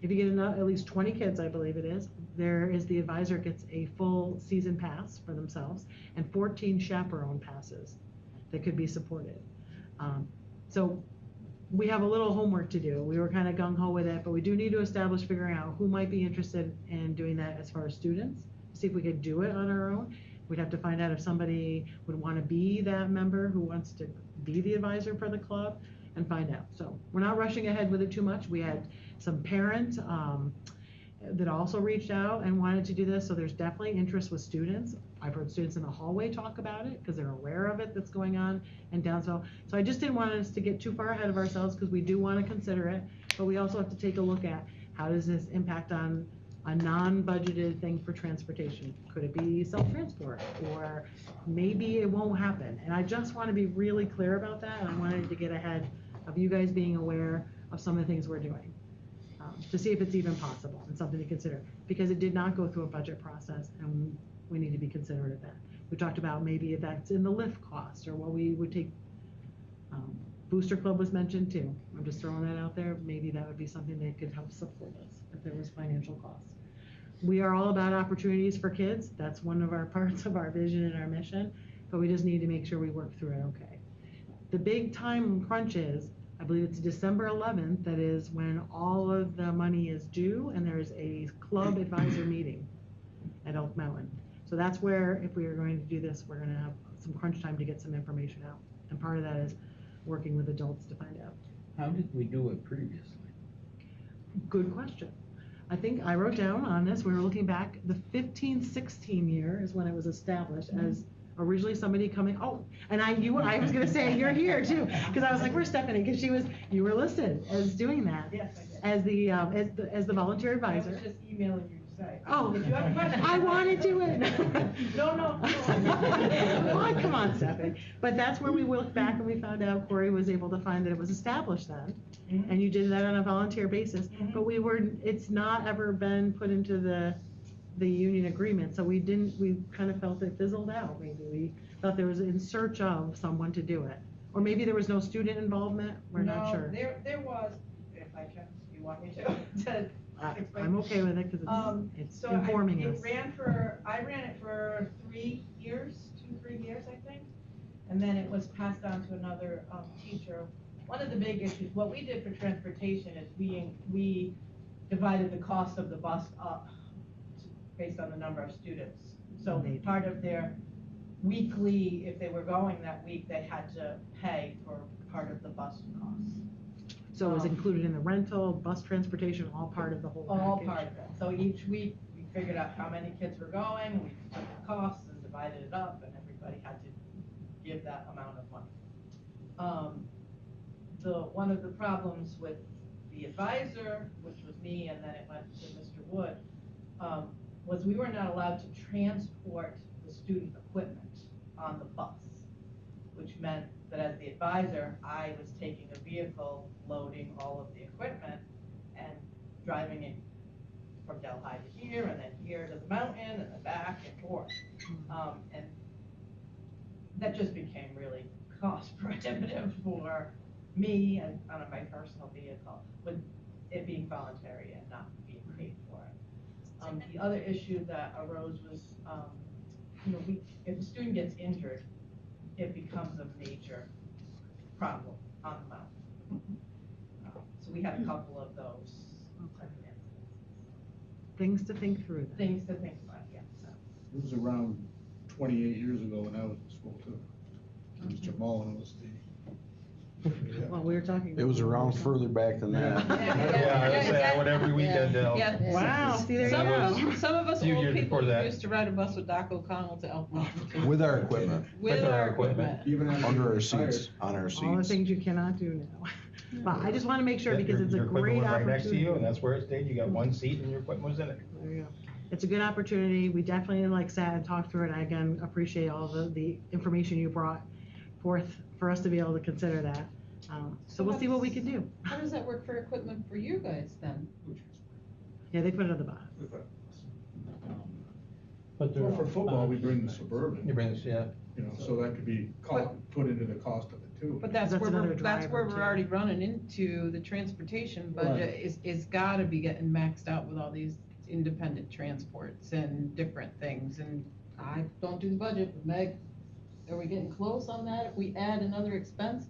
If you get at least 20 kids, I believe it is, the advisor gets a full season pass for themselves and 14 chaperone passes that could be supported. So we have a little homework to do. We were kind of gung-ho with it, but we do need to establish figuring out who might be interested in doing that as far as students, see if we could do it on our own. We'd have to find out if somebody would want to be that member who wants to be the advisor for the club and find out. So we're not rushing ahead with it too much. We had some parents that also reached out and wanted to do this, so there's definitely interest with students. I've heard students in the hallway talk about it because they're aware of it that's going on in Downsville. So I just didn't want us to get too far ahead of ourselves because we do want to consider it, but we also have to take a look at how does this impact on a non-budgeted thing for transportation. Could it be self-transport, or maybe it won't happen? And I just want to be really clear about that, and I wanted to get ahead of you guys being aware of some of the things we're doing to see if it's even possible and something to consider, because it did not go through a budget process and we need to be considerate of that. We talked about maybe if that's in the lift cost or what we would take. Booster Club was mentioned too. I'm just throwing that out there. Maybe that would be something that could help support us if there was financial costs. We are all about opportunities for kids. That's one of our parts of our vision and our mission, but we just need to make sure we work through it okay. The big time crunch is, I believe it's December 11th, that is when all of the money is due, and there's a club advisor meeting at Elk Mountain. So that's where, if we are going to do this, we're going to have some crunch time to get some information out. And part of that is working with adults to find out. How did we do it previously? Good question. I think I wrote down on this, we were looking back, the 15-16 year is when it was established as originally somebody coming, and I was gonna say, you're here too, because I was like, where's Stephanie? Because you were listed as doing that. Yes, I did. As the volunteer advisor. I was just emailing you to say. Oh, If you have a question. I wanted to it. No. Oh, come on, Stephanie. But that's where we looked back and we found out Corey was able to find that it was established then. Mm-hmm. And you did that on a volunteer basis. Mm-hmm. But it's not ever been put into the union agreement. So we kind of felt it fizzled out. Maybe we thought there was in search of someone to do it. Or maybe there was no student involvement. We're not sure. There was, if I can, you want me to I'm okay with it because it's informing us. I ran it for 3 years, 2-3 years, I think. And then it was passed on to another teacher. One of the big issues, what we did for transportation is we divided the cost of the bus up based on the number of students. So part of their weekly, if they were going that week, they had to pay for part of the bus costs. So it was included in the rental, bus transportation, all part of the whole package? All part of it. So each week, we figured out how many kids were going, we took the costs and divided it up, and everybody had to give that amount of money. One of the problems with the advisor, which was me, and then it went to Mr. Wood, was we were not allowed to transport the student equipment. on the bus, which meant that as the advisor, I was taking a vehicle, loading all of the equipment, and driving it from Delhi to here, and then here to the mountain, and then back and forth. And that just became really cost prohibitive for me and on my personal vehicle, with it being voluntary and not being paid for it. The other issue that arose was, if a student gets injured, it becomes a major problem on the mountain. So we had a couple of those Things to think through. things to think about, yeah. It was around 28 years ago when I was in school too. Mr. Mullen was the. Well, we were talking. It was around further back than that. Yeah, I was saying, I went every weekend down. Yeah. Wow, see, there you go. Some of us Few old years people before that. used to ride a bus with Doc O'Connell to Elk Mountain. With our equipment. With our equipment. Even Under our seats, on our All the seats. things you cannot do now. But I just want to make sure because it's a Your equipment great went right opportunity. next to you, and that's where it stayed. You got one seat and your equipment was in it. There you go. It's a good opportunity. We definitely sat and talked through it. I again appreciate all the information you brought forth for us to be able to consider that. So we'll see what we can do. How does that work for equipment for you guys then? Yeah, they put it on the bus. But Well, for football, we bring the Suburban. You bring this, yeah. So that could be put into the cost of it too. But that's That's where another that's where driver, we're too. already running into the transportation budget is gotta be getting maxed out with all these independent transports and different things. And I don't do the budget, but Meg, are we getting close on that? If we add another expense,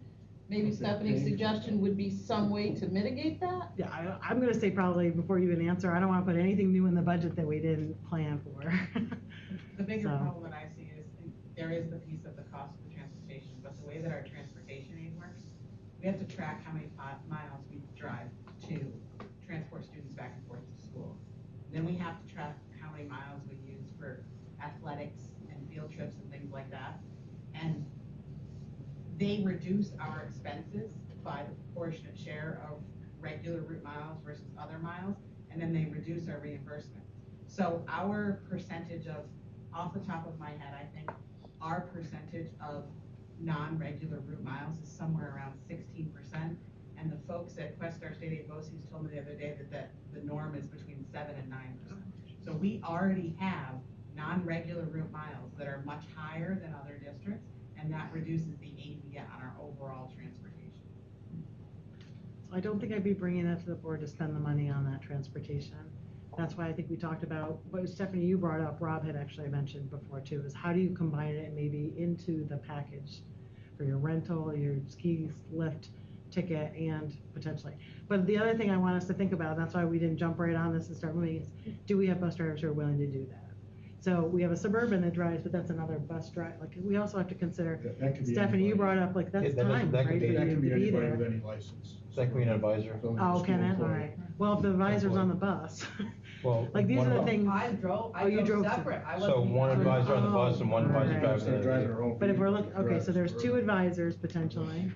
maybe Stephanie's suggestion would be some way to mitigate that? Yeah, I'm gonna say probably before you even answer, I don't want to put anything new in the budget that we didn't plan for. The bigger So. problem that I see is there is the piece of the cost of the transportation, but the way that our transportation aid works, we have to track how many miles we drive to transport students back and forth to school. Then we have to track how many miles we use for athletics and field trips and things like that. And they reduce our expenses by the proportionate share of regular route miles versus other miles, and then they reduce our reimbursement. So our percentage of, off the top of my head, I think our percentage of non-regular route miles is somewhere around 16%. And the folks at Questar State Aid BOCES told me the other day that the norm is between 7 and 9%. So we already have non-regular route miles that are much higher than other districts, and that reduces the aid we get on our overall transportation. So I don't think I'd be bringing that to the board to spend the money on that transportation. That's why I think we talked about, what Stephanie, you brought up, Rob had actually mentioned before too, is how do you combine it maybe into the package for your rental, your ski lift ticket, and potentially. But the other thing I want us to think about, that's why we didn't jump right on this and start moving, is do we have bus drivers who are willing to do that? So we have a Suburban that drives, but that's another bus drive. Like, we also have to consider, That could be Stephanie, you anybody. brought up, like, that's Yeah, that time, could right? be- for That you can to be be anybody there. with any license. That could be an advisor. Oh, can it? All right. Well, if the advisor's on the bus, Well, like, these one are of the them- things. I drove separate. separate. I So wasn't one even- advisor on the bus and one advisor Alright. driving They're the driving their own But if we're vehicle, looking, okay, so there's two advisors potentially.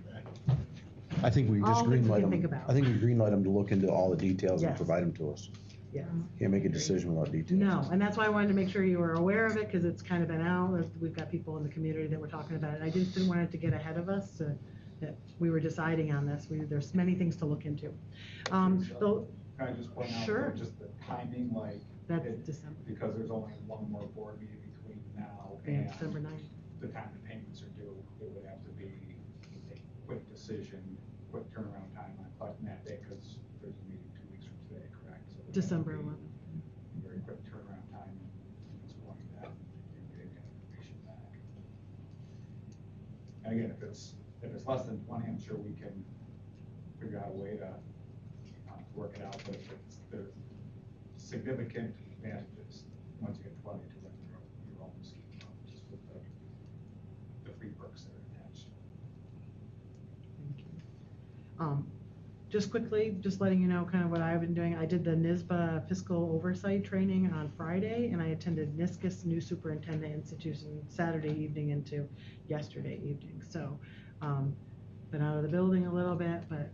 I think we just All things we greenlight can think them. about. I think we greenlight them to look into all the details and Yes. provide them to us. Yes. Can't make a decision without details. No, and that's why I wanted to make sure you were aware of it, because it's kind of been out, we've got people in the community that were talking about it, I just didn't want it to get ahead of us, that we were deciding on this, there's many things to look into. Can I just point out, Sure. just the timing, like, That's December, because there's only one more board meeting between now yeah, and December 9th. the time the payments are due, it would have to be a quick decision, quick turnaround time on collecting that day, because there's a meeting 2 weeks from today, correct? So it would have to December be 11th. Very quick turnaround time, in exploring that and getting that information back. And again, if it's less than 20, I'm sure we can figure out a way to work it out, but if there's significant advantages once you get 20 to run your own ski club, just with the free perks that are attached. Thank you. Just quickly, just letting you know kind of what I've been doing. I did the NISBA fiscal oversight training on Friday, and I attended NISCUS New Superintendent Institution Saturday evening into yesterday evening. So been out of the building a little bit, but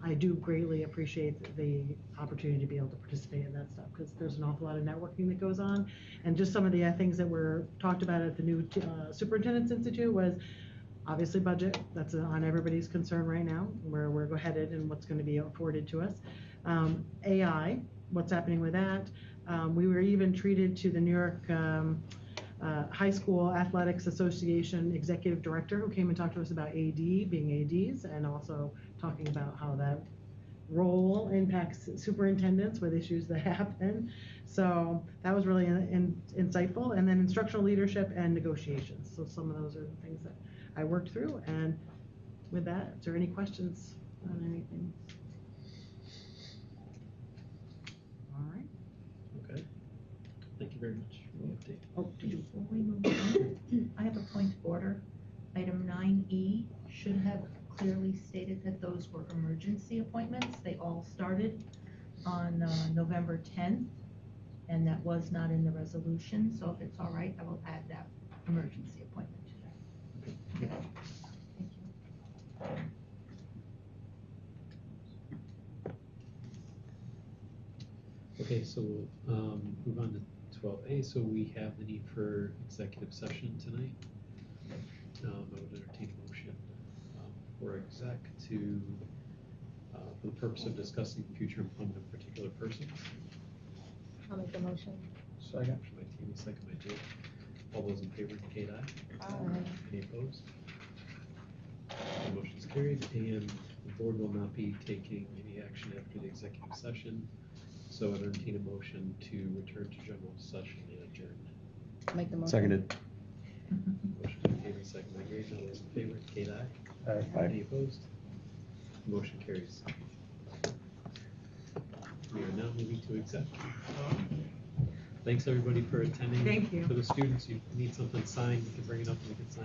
I do greatly appreciate the opportunity to be able to participate in that stuff, because there's an awful lot of networking that goes on. And just some of the things that were talked about at the new Superintendent's Institute was obviously budget. That's on everybody's concern right now, where we're headed and what's going to be afforded to us. AI, what's happening with that. We were even treated to the New York High School Athletics Association Executive Director, who came and talked to us about being ADs, and also talking about how that role impacts superintendents with issues that happen. So that was really insightful. And then instructional leadership and negotiations. So some of those are the things that I worked through. And with that, is there any questions on anything? All right. Okay. Thank you very much for the update. Oh, before we move on, I have a point of order. Item 9E should have clearly stated that those were emergency appointments. They all started on November 10th, and that was not in the resolution. So if it's all right, I will add that emergency appointment today. Okay. Thank you. Okay, so we'll move on to 12A. So we have the need for executive session tonight. I would entertain a motion for exec to, for the purpose of discussing future employment of particular persons. I'll make the motion. Second. Motion by Tammy, second by Jake. All those in favor indicate aye. Aye. Any opposed? The motion is carried, and the board will not be taking any action after the executive session. So I entertain a motion to return to general session and adjourn. I'll make the motion. Seconded. Motion by Tammy, second by Gage. All those in favor indicate aye. Aye. Any opposed? Motion carries. We are now moving to exec. Thanks, everybody, for attending. Thank you. For the students, you need something signed, you can bring it up and we can sign it.